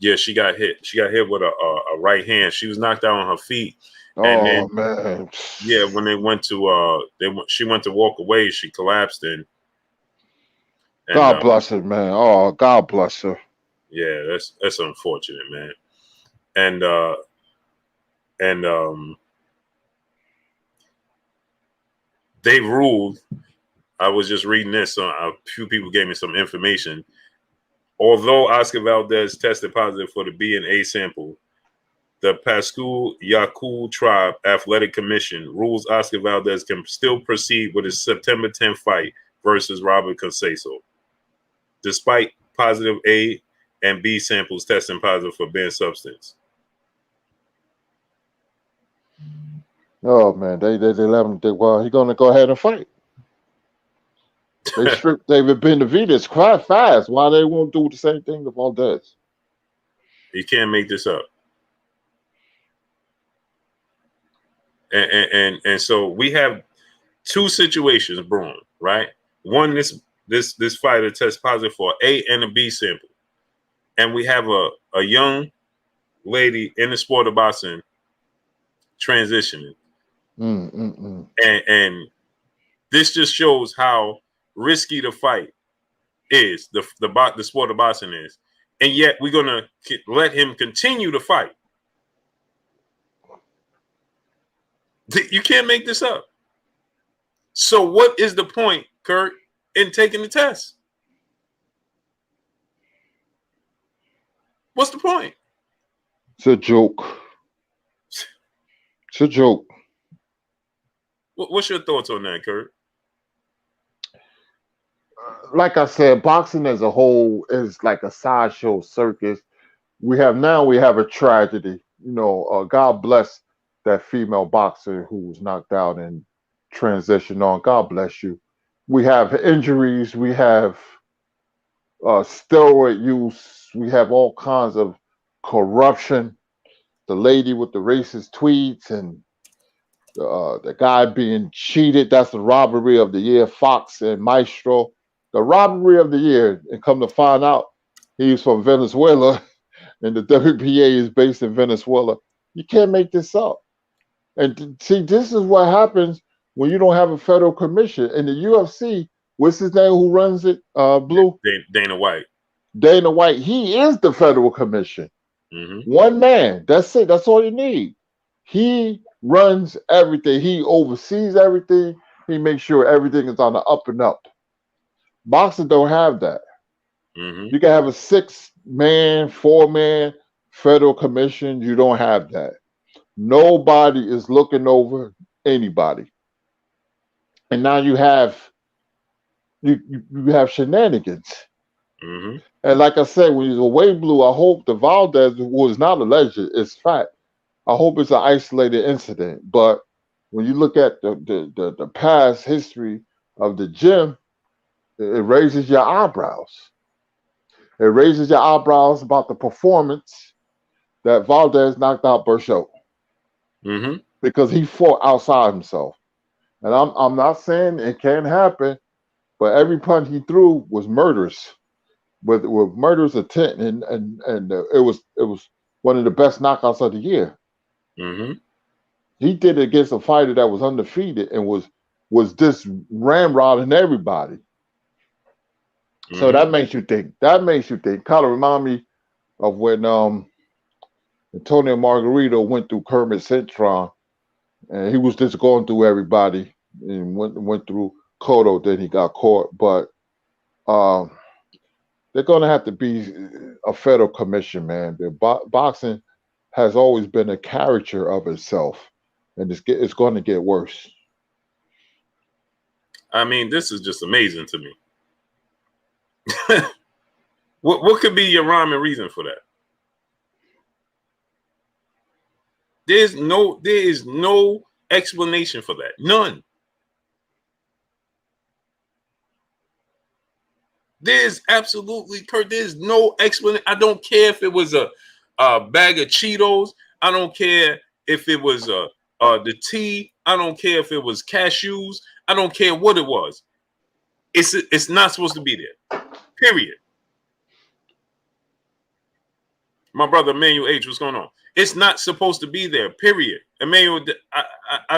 [SPEAKER 1] Yeah, she got hit. She got hit with a right hand. She was knocked out on her feet. And then,
[SPEAKER 2] man.
[SPEAKER 1] Yeah, when they went to she went to walk away, she collapsed and
[SPEAKER 2] God bless her, man. Oh, God bless her.
[SPEAKER 1] Yeah, that's unfortunate, man. And they ruled. I was just reading this. A few people gave me some information. Although Oscar Valdez tested positive for the B and A sample, the Pascu Yakul Tribe Athletic Commission rules Oscar Valdez can still proceed with his September 10th fight versus Robert Conceso, despite positive A and B samples testing positive for banned substance.
[SPEAKER 2] Oh man, they let him. Well, he's gonna go ahead and fight. They stripped David Benavidez quite fast. Why they won't do the same thing to Valdez?
[SPEAKER 1] You can't make this up. And so we have two situations brewing, right? One, this fighter tests positive for A and a B sample, and we have a young lady in the sport of boxing transitioning, and this just shows how risky the fight is, the sport of boxing is, and yet we're gonna let him continue to fight. You can't make this up. So what is the point, Kurt, in taking the test? What's the point?
[SPEAKER 2] It's a joke. It's a joke.
[SPEAKER 1] What's your thoughts on that, Kurt?
[SPEAKER 2] Like I said, boxing as a whole is like a sideshow circus. We have a tragedy. You know, God bless that female boxer who was knocked out and transitioned on. God bless you. We have injuries. We have steroid use. We have all kinds of corruption. The lady with the racist tweets and the guy being cheated. That's the robbery of the year. Fox and Maestro. The robbery of the year. And come to find out, he's from Venezuela and the WPA is based in Venezuela. You can't make this up. And see, this is what happens when you don't have a federal commission. In the UFC, what's his name who runs it? Blue?
[SPEAKER 1] Dana White.
[SPEAKER 2] Dana White. He is the federal commission. One man. That's it. That's all you need. He runs everything. He oversees everything. He makes sure everything is on the up and up. Boxing don't have that. You can have a 6-man, 4-man federal commission. You don't have that. Nobody is looking over anybody. And now you have shenanigans. And like I said, when he's away, Blue, I hope the Valdez was not alleged. It's fact. I hope it's an isolated incident. But when you look at the past history of the gym, it raises your eyebrows. It raises your eyebrows about the performance that Valdez knocked out Berchelt. Because he fought outside himself. And I'm not saying it can't happen, but every punch he threw was murderous. With murderous intent, and it was one of the best knockouts of the year. He did it against a fighter that was undefeated and was just ramrodding everybody. So that makes you think. Kind of remind me of when Antonio Margarito went through Kermit Cintron, and he was just going through everybody and went through Cotto. Then he got caught, but they're going to have to be a federal commission, man. Boxing has always been a caricature of itself, and it's going to get worse.
[SPEAKER 1] I mean, this is just amazing to me. What could be your rhyme and reason for that? There is no explanation for that. None. There's absolutely, Kurt, there's no explanation. I don't care if it was a bag of Cheetos. I don't care if it was the tea. I don't care if it was cashews. I don't care what it was. It's not supposed to be there. Period. My brother Emmanuel H, what's going on? It's not supposed to be there. Period. Emmanuel,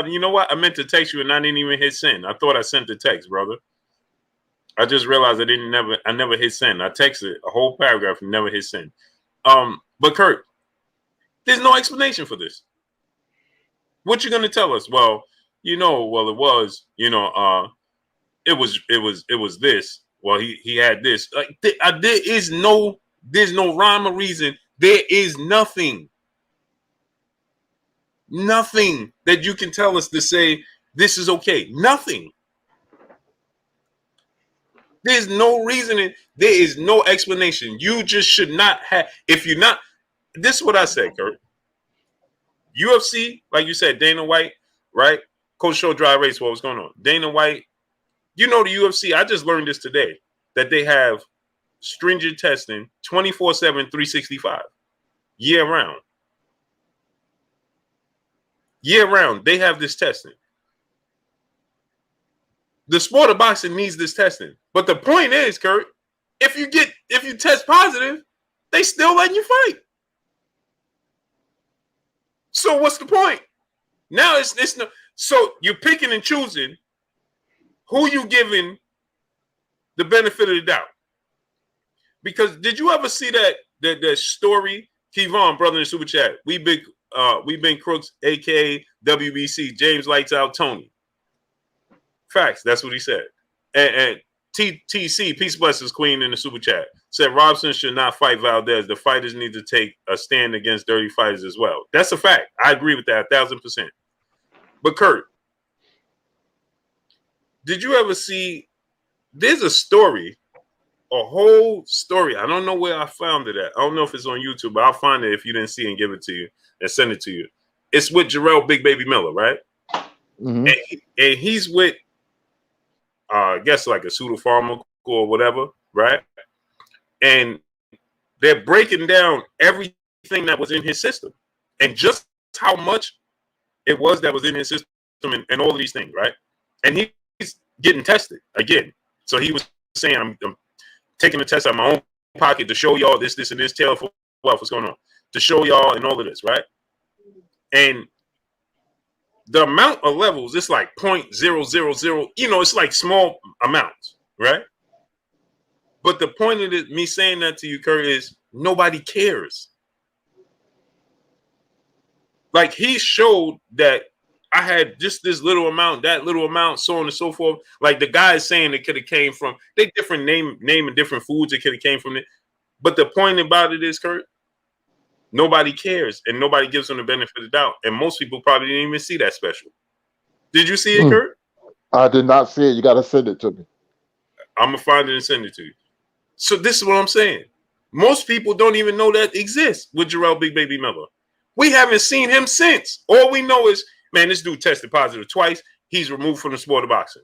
[SPEAKER 1] you know what? I meant to text you and I didn't even hit send. I thought I sent the text, brother. I just realized I never hit send. I texted a whole paragraph and never hit send. But Kurt, there's no explanation for this. What you gonna tell us? Well, it was, it was this. Well, he had this. Like there's no rhyme or reason. There is nothing that you can tell us to say this is okay. Nothing. There's no reasoning. There is no explanation. You just should not have. If you're not, this is what I said, Kurt. UFC, like you said, Dana White, right? Coach Show Dry Race. What's going on? Dana White. The UFC. I just learned this today that they have stringent testing 24/7, 365, year round. Year round, they have this testing. The sport of boxing needs this testing. But the point is, Kurt, if you test positive, they still letting you fight. So what's the point? Now it's no. So you're picking and choosing who you giving the benefit of the doubt. Because did you ever see that story? Kevon, brother in the super chat. We been crooks, aka WBC. James Lights Out Tony. Facts. That's what he said. And TTC, Peace Blessings Queen in the super chat, said Robson should not fight Valdez. The fighters need to take a stand against dirty fighters as well. That's a fact. I agree with that 1,000%. But Kurt, did you ever see? There's a story, a whole story. I don't know where I found it at. I don't know if it's on YouTube, but I'll find it if you didn't see it and give it to you and send it to you. It's with Jarrell Big Baby Miller, right? Mm-hmm. And he's with, I guess like a pseudo-pharmaceutical or whatever, right? And they're breaking down everything that was in his system and just how much it was that was in his system and all of these things, right? And he's getting tested again. So he was saying, I'm taking the test out of my own pocket to show y'all this, and this, tell for what's going on, to show y'all and all of this, right? And the amount of levels, it's like 0.000, it's like small amounts, right? But the point of it, me saying that to you, Kurt, is nobody cares. Like he showed that I had just this little amount, that little amount, so on and so forth. Like the guy is saying it could have came from, they different naming different foods it could have came from it. But the point about it is, Kurt, nobody cares and nobody gives them the benefit of the doubt. And most people probably didn't even see that special. Did you see it, Kurt?
[SPEAKER 2] I did not see it. You got to send it to me.
[SPEAKER 1] I'm going to find it and send it to you. So this is what I'm saying. Most people don't even know that exists with Jarrell Big Baby Miller. We haven't seen him since. All we know is, man, this dude tested positive twice. He's removed from the sport of boxing.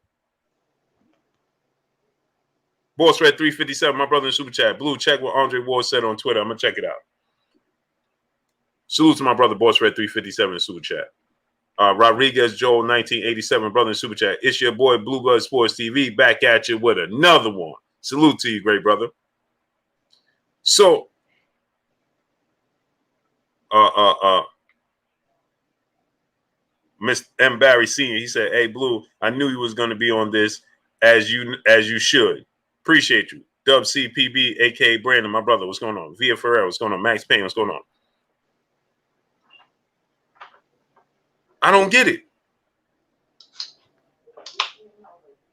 [SPEAKER 1] Boss Red 357, my brother in Super Chat. Blue, check what Andre Ward said on Twitter. I'm going to check it out. Salute to my brother, Boss Red 357 in Super Chat. Rodriguez Joel 1987, brother in Super Chat. It's your boy Blue Blood Sports TV back at you with another one. Salute to you, great brother. So, Mr. M. Barry Sr., he said, hey, Blue, I knew you was going to be on this as you should. Appreciate you. Dub CPB, a.k.a. Brandon, my brother, what's going on? Via Ferrer, what's going on? Max Payne, what's going on? I don't get it.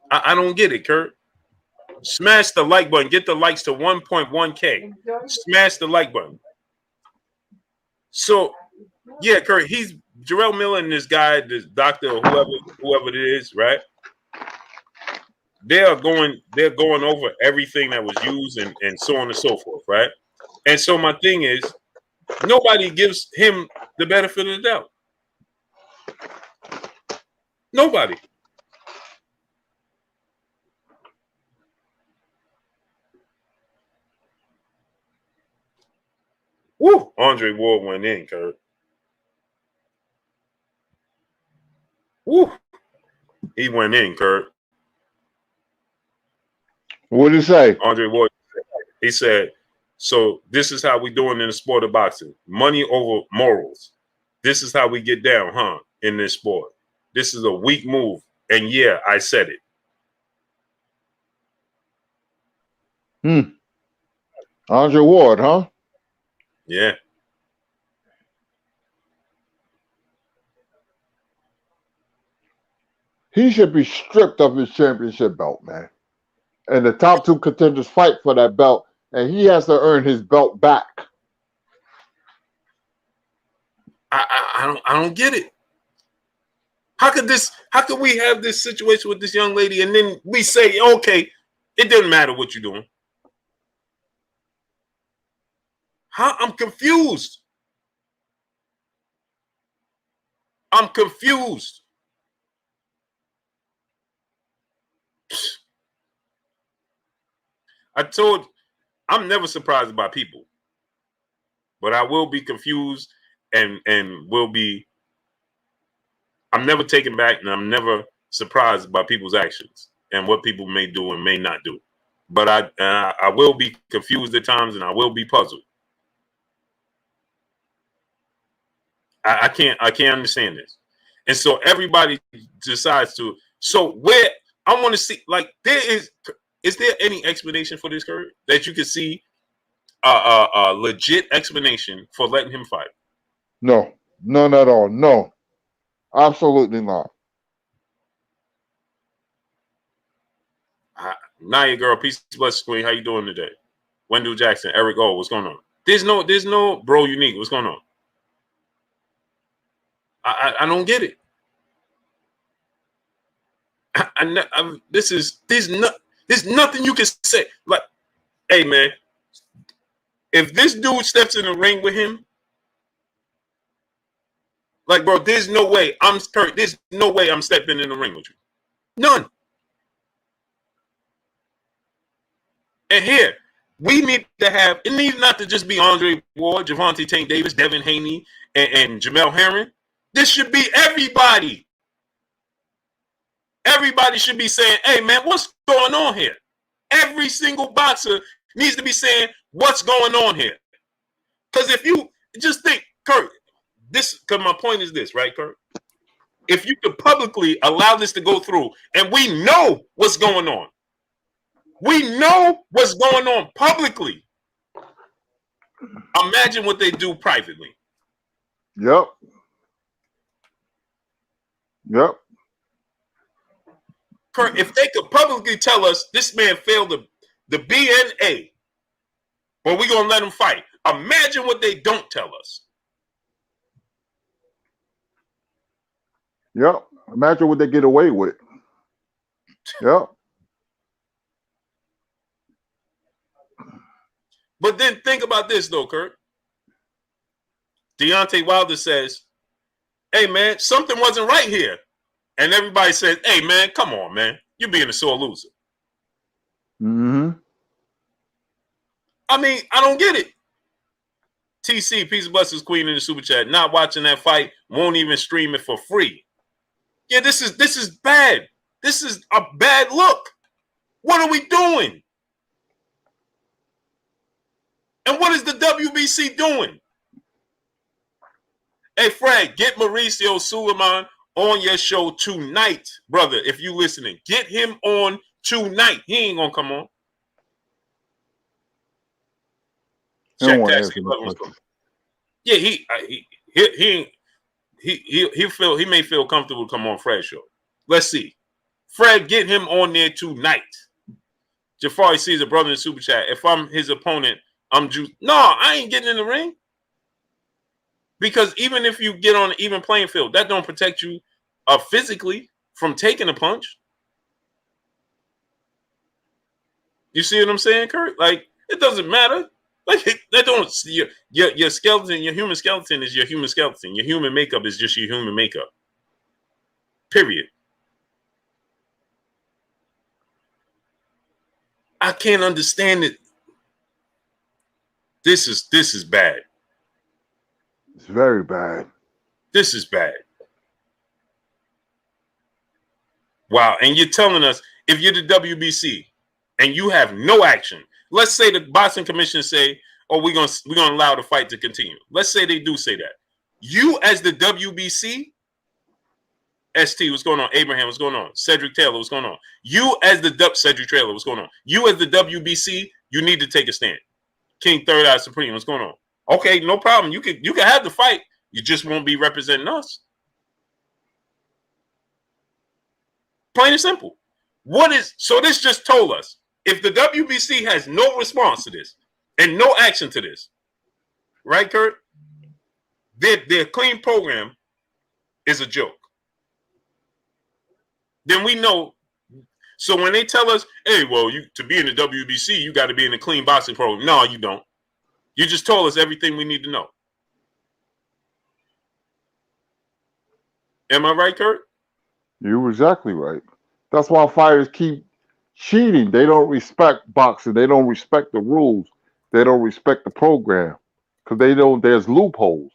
[SPEAKER 1] I don't get it, Kurt. Smash the like button. Get the likes to 1.1K. Smash the like button. So Yeah, Kurt. He's Jarrell Miller and this guy, this doctor or whoever it is, right? They're going over everything that was used and so on and so forth, right? And so my thing is, nobody gives him the benefit of the doubt. Nobody. Woo! Andre Ward went in, Kurt. Woo! He went in, Kurt.
[SPEAKER 2] What did he say?
[SPEAKER 1] Andre Ward. He said, "So this is how we doing in the sport of boxing: money over morals. This is how we get down, huh? In this sport, this is a weak move." And yeah, I said
[SPEAKER 2] it. Andre Ward, huh?
[SPEAKER 1] Yeah.
[SPEAKER 2] He should be stripped of his championship belt, man. And the top two contenders fight for that belt, and he has to earn his belt back.
[SPEAKER 1] I don't get it. How could we have this situation with this young lady and then we say, okay, it doesn't matter what you're doing? I'm confused. I'm confused. I'm never surprised by people, but I will be confused and I'm never taken back, and I'm never surprised by people's actions and what people may do and may not do. But I will be confused at times, and I will be puzzled. I can't understand this, and so everybody decides to. So where I want to see, like, is there any explanation for this, Kurt, that you can see a legit explanation for letting him fight?
[SPEAKER 2] No, none at all. No, absolutely not.
[SPEAKER 1] Naya girl, peace, bless queen. How you doing today? Wendell Jackson, Eric O, what's going on? There's no bro unique. What's going on? I don't get it. There's nothing you can say. Like, hey man, if this dude steps in the ring with him, like, bro, there's no way There's no way I'm stepping in the ring with you. None. And here, we need to have, it needs not to just be Andre Ward, Javante Tank Davis, Devin Haney, and Jamel Herring. This should be everybody. Everybody should be saying, hey, man, what's going on here? Every single boxer needs to be saying, what's going on here? Because if you just think, Kurt, because my point is this, right, Kurt? If you could publicly allow this to go through, and we know what's going on, we know what's going on publicly. Imagine what they do privately.
[SPEAKER 2] Yep.
[SPEAKER 1] Kurt, if they could publicly tell us this man failed the BNA, but we're going to let him fight. Imagine what they don't tell us.
[SPEAKER 2] Yep. Imagine what they get away with. Yep.
[SPEAKER 1] But then think about this, though, Kurt. Deontay Wilder says, hey, man, something wasn't right here. And everybody says, hey, man, come on, man. You're being a sore loser.
[SPEAKER 2] Mm-hmm.
[SPEAKER 1] I mean, I don't get it. TC, Peace of Blessings Queen in the Super Chat, not watching that fight, won't even stream it for free. Yeah, this is bad. This is a bad look. What are we doing? And what is the WBC doing? Hey, Fred, get Mauricio Suleiman on your show tonight, brother, if you listening. Get him on tonight. He ain't going to come on. Check taxi. Yeah, he may feel comfortable to come on Fred's show. Let's see. Fred, get him on there tonight. Jafari sees a brother in the super chat. If I'm his opponent, I'm juiced. No, I ain't getting in the ring. Because even if you get on an even playing field, that don't protect you physically from taking a punch. You see what I'm saying, Kurt? Like, it doesn't matter. Like, that don't your skeleton, your human skeleton is your human skeleton. Your human makeup is just your human makeup. Period. I can't understand it. This is bad.
[SPEAKER 2] It's very bad.
[SPEAKER 1] This is bad. Wow. And you're telling us if you're the WBC and you have no action, let's say the boxing commission say, oh, we're gonna allow the fight to continue. Let's say they do say that. You as the WBC, ST, what's going on? Abraham, what's going on? Cedric Taylor, what's going on? You as the Cedric Taylor, what's going on? You as the WBC, you need to take a stand. King Third Eye Supreme, what's going on? Okay, no problem. You can have the fight. You just won't be representing us. Plain and simple. So this just told us if the WBC has no response to this and no action to this, right, Kurt? Their clean program is a joke. Then we know. So when they tell us, hey, well, to be in the WBC, you got to be in the clean boxing program. No, you don't. You just told us everything we need to know. Am I right, Kurt?
[SPEAKER 2] You're exactly right. That's why fighters keep cheating. They don't respect boxing. They don't respect the rules. They don't respect the program because they know there's loopholes.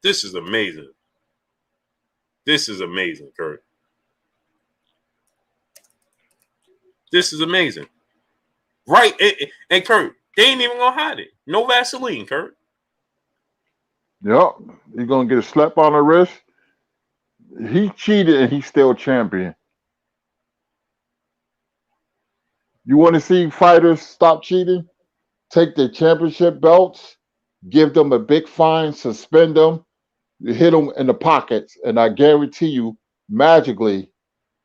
[SPEAKER 1] This is amazing. This is amazing, Kurt. This is amazing. Right. And Kurt, they ain't even going to hide it. No Vaseline, Kurt.
[SPEAKER 2] Yep. You're going to get a slap on the wrist. He cheated and he's still champion. You want to see fighters stop cheating? Take their championship belts, give them a big fine, suspend them, you hit them in the pockets, and I guarantee you, magically,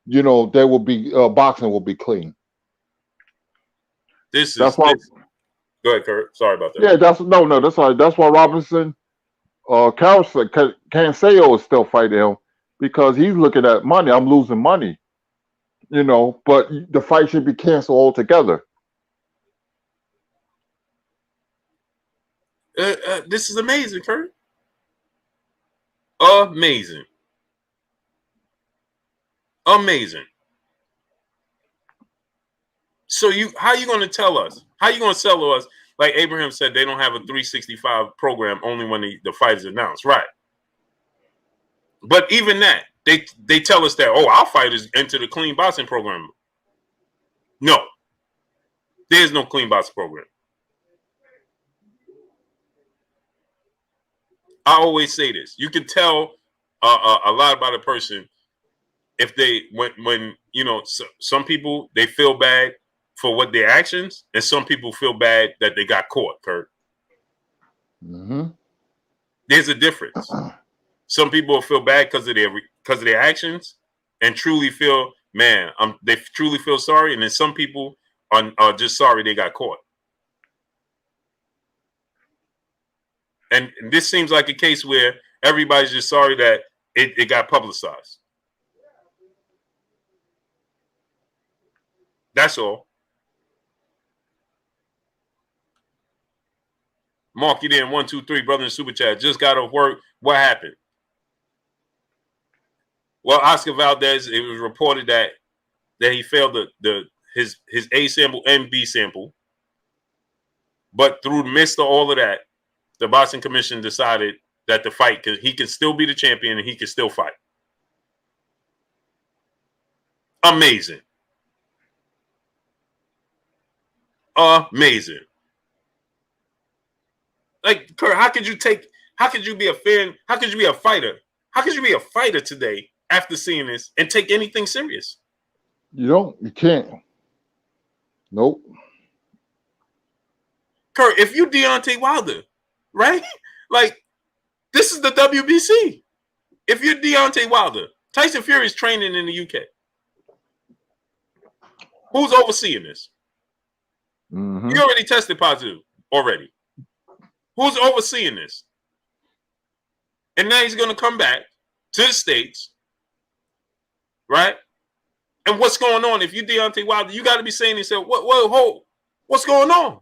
[SPEAKER 2] there will be boxing will be clean.
[SPEAKER 1] That's why. Go ahead, Kurt. Sorry about that.
[SPEAKER 2] Yeah, that's all right. That's why Robinson, Canseo is still fighting him because he's looking at money. I'm losing money, but the fight should be canceled altogether.
[SPEAKER 1] This is amazing, Kurt. Amazing. So how you going to tell us? How you going to sell us? Like Abraham said, they don't have a 365 program only when the fight is announced, right? But even that, they tell us that, our fighters enter the clean boxing program. No, there's no clean boxing program. I always say this. You can tell a lot about a person if they when some people they feel bad for what their actions, and some people feel bad that they got caught, Kurt.
[SPEAKER 2] Mm-hmm.
[SPEAKER 1] There's a difference. Some people feel bad because of their actions and truly feel, they truly feel sorry, and then some people are just sorry they got caught. And this seems like a case where everybody's just sorry that it got publicized. That's all. Mark, you did 1, 2, 3, brother in super chat. Just got off work. What happened? Well, Oscar Valdez, it was reported that he failed his A sample and B sample. But through the midst of all of that, the boxing commission decided that the fight, he can still be the champion and he can still fight. Amazing. Amazing. Like, Kurt, how could you be a fan? How could you be a fighter? How could you be a fighter today after seeing this and take anything serious?
[SPEAKER 2] You can't. Nope.
[SPEAKER 1] Kurt, if you Deontay Wilder, right? Like, this is the WBC. If you're Deontay Wilder, Tyson Fury is training in the UK. Who's overseeing this?
[SPEAKER 2] Mm-hmm.
[SPEAKER 1] He already tested positive already. Who's overseeing this? And now he's going to come back to the States, right? And what's going on? If you Deontay Wilder, you got to be saying to yourself, what's going on?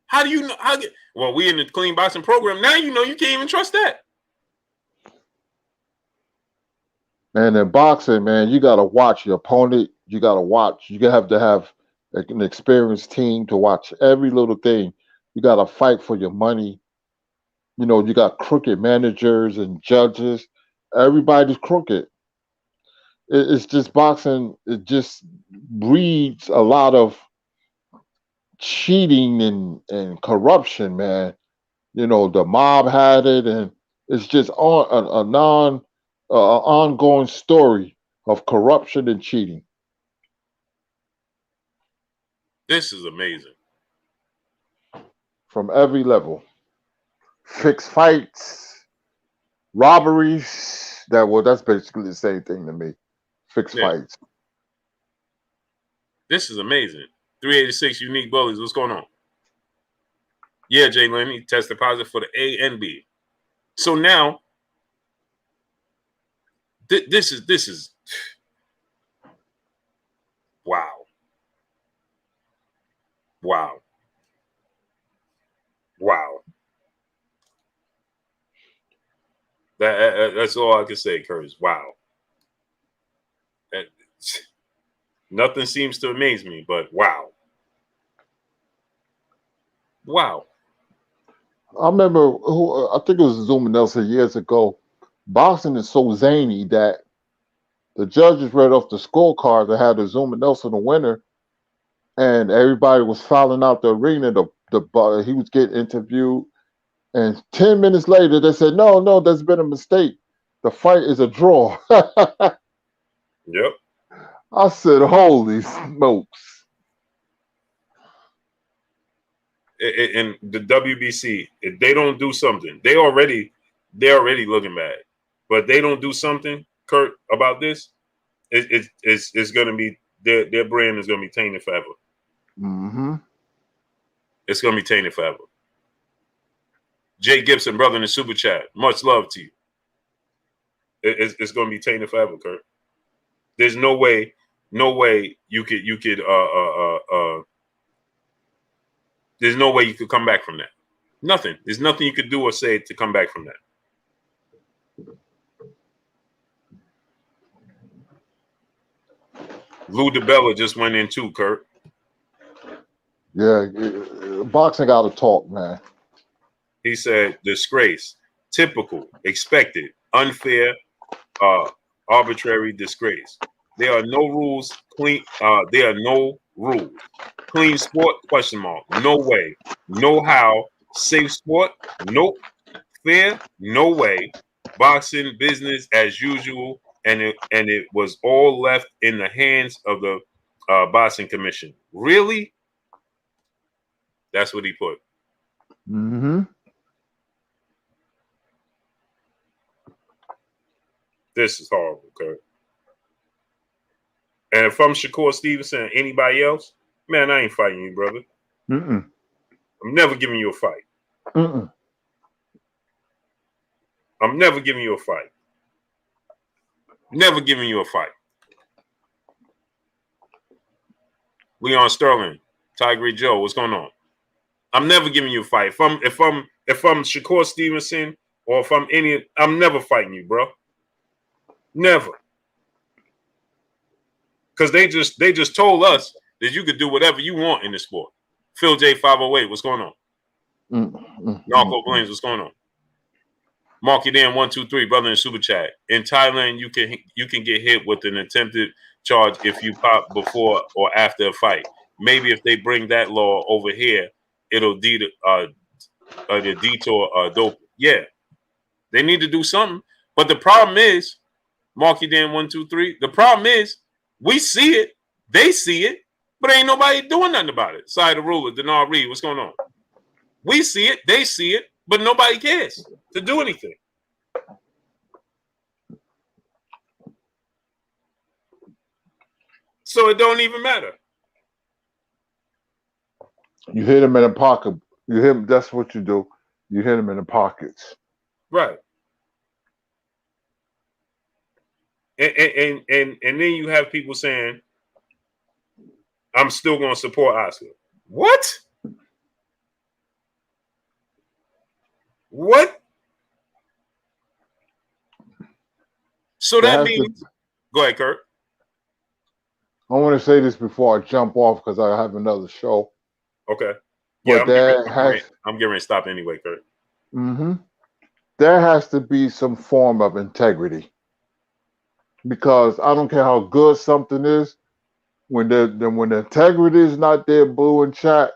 [SPEAKER 1] How do you know? Well, we in the clean boxing program. Now you know you can't even trust that.
[SPEAKER 2] Man, in boxing, man, you got to watch your opponent. You got to watch. You have to have an experienced team to watch every little thing. You got to fight for your money. You know, you got crooked managers and judges. Everybody's crooked. It's just boxing. It just breeds a lot of cheating and corruption, man. You know, the mob had it, and it's just ongoing story of corruption and cheating.
[SPEAKER 1] This is amazing.
[SPEAKER 2] From every level. Fixed fights, robberies. That's basically the same thing to me. Fixed fights.
[SPEAKER 1] This is amazing. 386 unique bullies. What's going on? Yeah, Jay Lynn, he tested positive for the A and B. So now, this is wow. Wow. Wow. That's all I can say, Curtis. Wow. Nothing seems to amaze me, but wow. Wow.
[SPEAKER 2] I remember I think it was Zuma Nelson years ago. Boxing is so zany that the judges read off the scorecard that had the Zuma Nelson the winner, and everybody was filing out the arena. He was getting interviewed, and 10 minutes later they said, "No, there's been a mistake. The fight is a draw."
[SPEAKER 1] Yep.
[SPEAKER 2] I said, "Holy smokes!"
[SPEAKER 1] And the WBC, if they don't do something, they're already looking bad. But they don't do something, Kurt, about this, it's going to be their brand is going to be tainted forever.
[SPEAKER 2] Mm-hmm.
[SPEAKER 1] It's going to be tainted forever. Jay Gibson, brother in the super chat, much love to you. It's going to be tainted forever, Kurt. There's no way you could there's no way you could come back from that. Nothing. There's nothing you could do or say to come back from that. Lou DeBella just went in too, Kurt.
[SPEAKER 2] Yeah, boxing got to talk, man.
[SPEAKER 1] He said, disgrace, typical, expected, unfair, arbitrary disgrace. There are no rules. Clean. There are no rules. Clean sport? ? No way. No how. Safe sport? Nope. Fair? No way. Boxing business as usual, and it was all left in the hands of the boxing commission. Really? That's what he put.
[SPEAKER 2] Mm-hmm.
[SPEAKER 1] This is horrible, Kurt. And if I'm Shakur Stevenson, anybody else, man, I ain't fighting you, brother.
[SPEAKER 2] Mm-mm.
[SPEAKER 1] I'm never giving you a fight.
[SPEAKER 2] Mm-mm.
[SPEAKER 1] I'm never giving you a fight. Never giving you a fight. Leon Sterling, Tiger Joe, what's going on? I'm never giving you a fight. If I'm Shakur Stevenson or if I'm never fighting you, bro. Never. Because they just told us that you could do whatever you want in this sport. Phil J 508, what's going on? Narco Blames, what's going on? Marky Dan 123, brother in super chat. In Thailand, you can get hit with an attempted charge if you pop before or after a fight. Maybe if they bring that law over here, it'll detour dope. Yeah, they need to do something. But the problem is, Marky Dan 123. The problem is, we see it, they see it, but ain't nobody doing nothing about it. Side of the ruler, Denar Reed, what's going on? We see it, they see it, but nobody cares to do anything. So it don't even matter.
[SPEAKER 2] You hit him in the pocket. You hit him. That's what you do. You hit him in the pockets.
[SPEAKER 1] Right. And then you have people saying, I'm still going to support Oscar. What? What? So that means, go ahead, Kurt.
[SPEAKER 2] I want to say this before I jump off because I have another show.
[SPEAKER 1] Okay. Yeah, I'm getting ready to stop anyway, Kurt.
[SPEAKER 2] Mm-hmm. There has to be some form of integrity. Because I don't care how good something is, when the integrity is not there, blue and chat,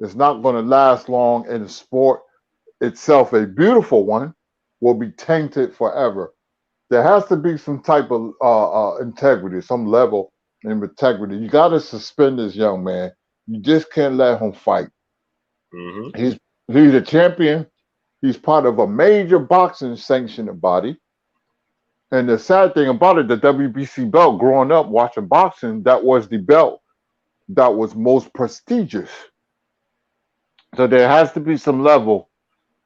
[SPEAKER 2] it's not going to last long, and the sport itself, a beautiful one, will be tainted forever. There has to be some type of integrity, some level of integrity. You got to suspend this young man. You just can't let him fight.
[SPEAKER 1] Mm-hmm.
[SPEAKER 2] He's a champion. He's part of a major boxing sanctioned body. And the sad thing about it, the WBC belt, growing up watching boxing, that was the belt that was most prestigious. So there has to be some level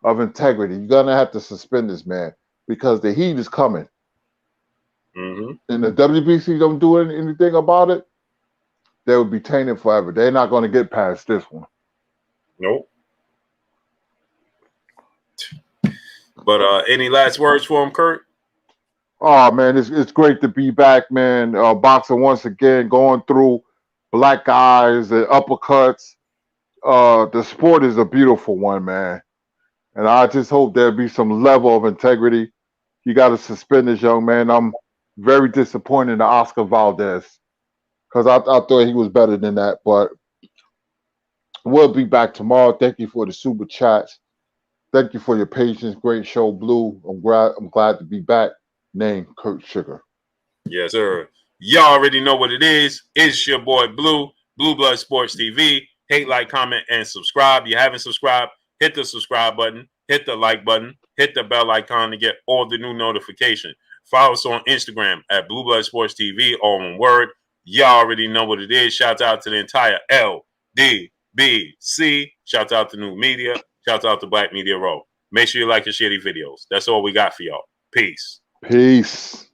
[SPEAKER 2] of integrity. You're going to have to suspend this man because the heat is coming.
[SPEAKER 1] Mm-hmm.
[SPEAKER 2] And the WBC don't do anything about it, they will be tainted forever. They're not going to get past this one.
[SPEAKER 1] Nope. But any last words for him, Kurt?
[SPEAKER 2] Oh, man, it's great to be back, man. Boxing once again, going through black eyes and uppercuts. The sport is a beautiful one, man. And I just hope there'll be some level of integrity. You got to suspend this young man. I'm very disappointed in Oscar Valdez because I thought he was better than that. But we'll be back tomorrow. Thank you for the super chats. Thank you for your patience. Great show, Blue. I'm glad to be back. Name Kurt Sugar.
[SPEAKER 1] Yes, sir. Y'all already know what it is. It's your boy Blue, Blue Blood Sports TV. Hate, like, comment, and subscribe. You haven't subscribed, hit the subscribe button, hit the like button, hit the bell icon to get all the new notifications. Follow us on Instagram at Blue Blood Sports TV, all one word. Y'all already know what it is. Shout out to the entire LDBC. Shout out to New Media. Shout out to Black Media Row. Make sure you like and share these videos. That's all we got for y'all. Peace.
[SPEAKER 2] Peace.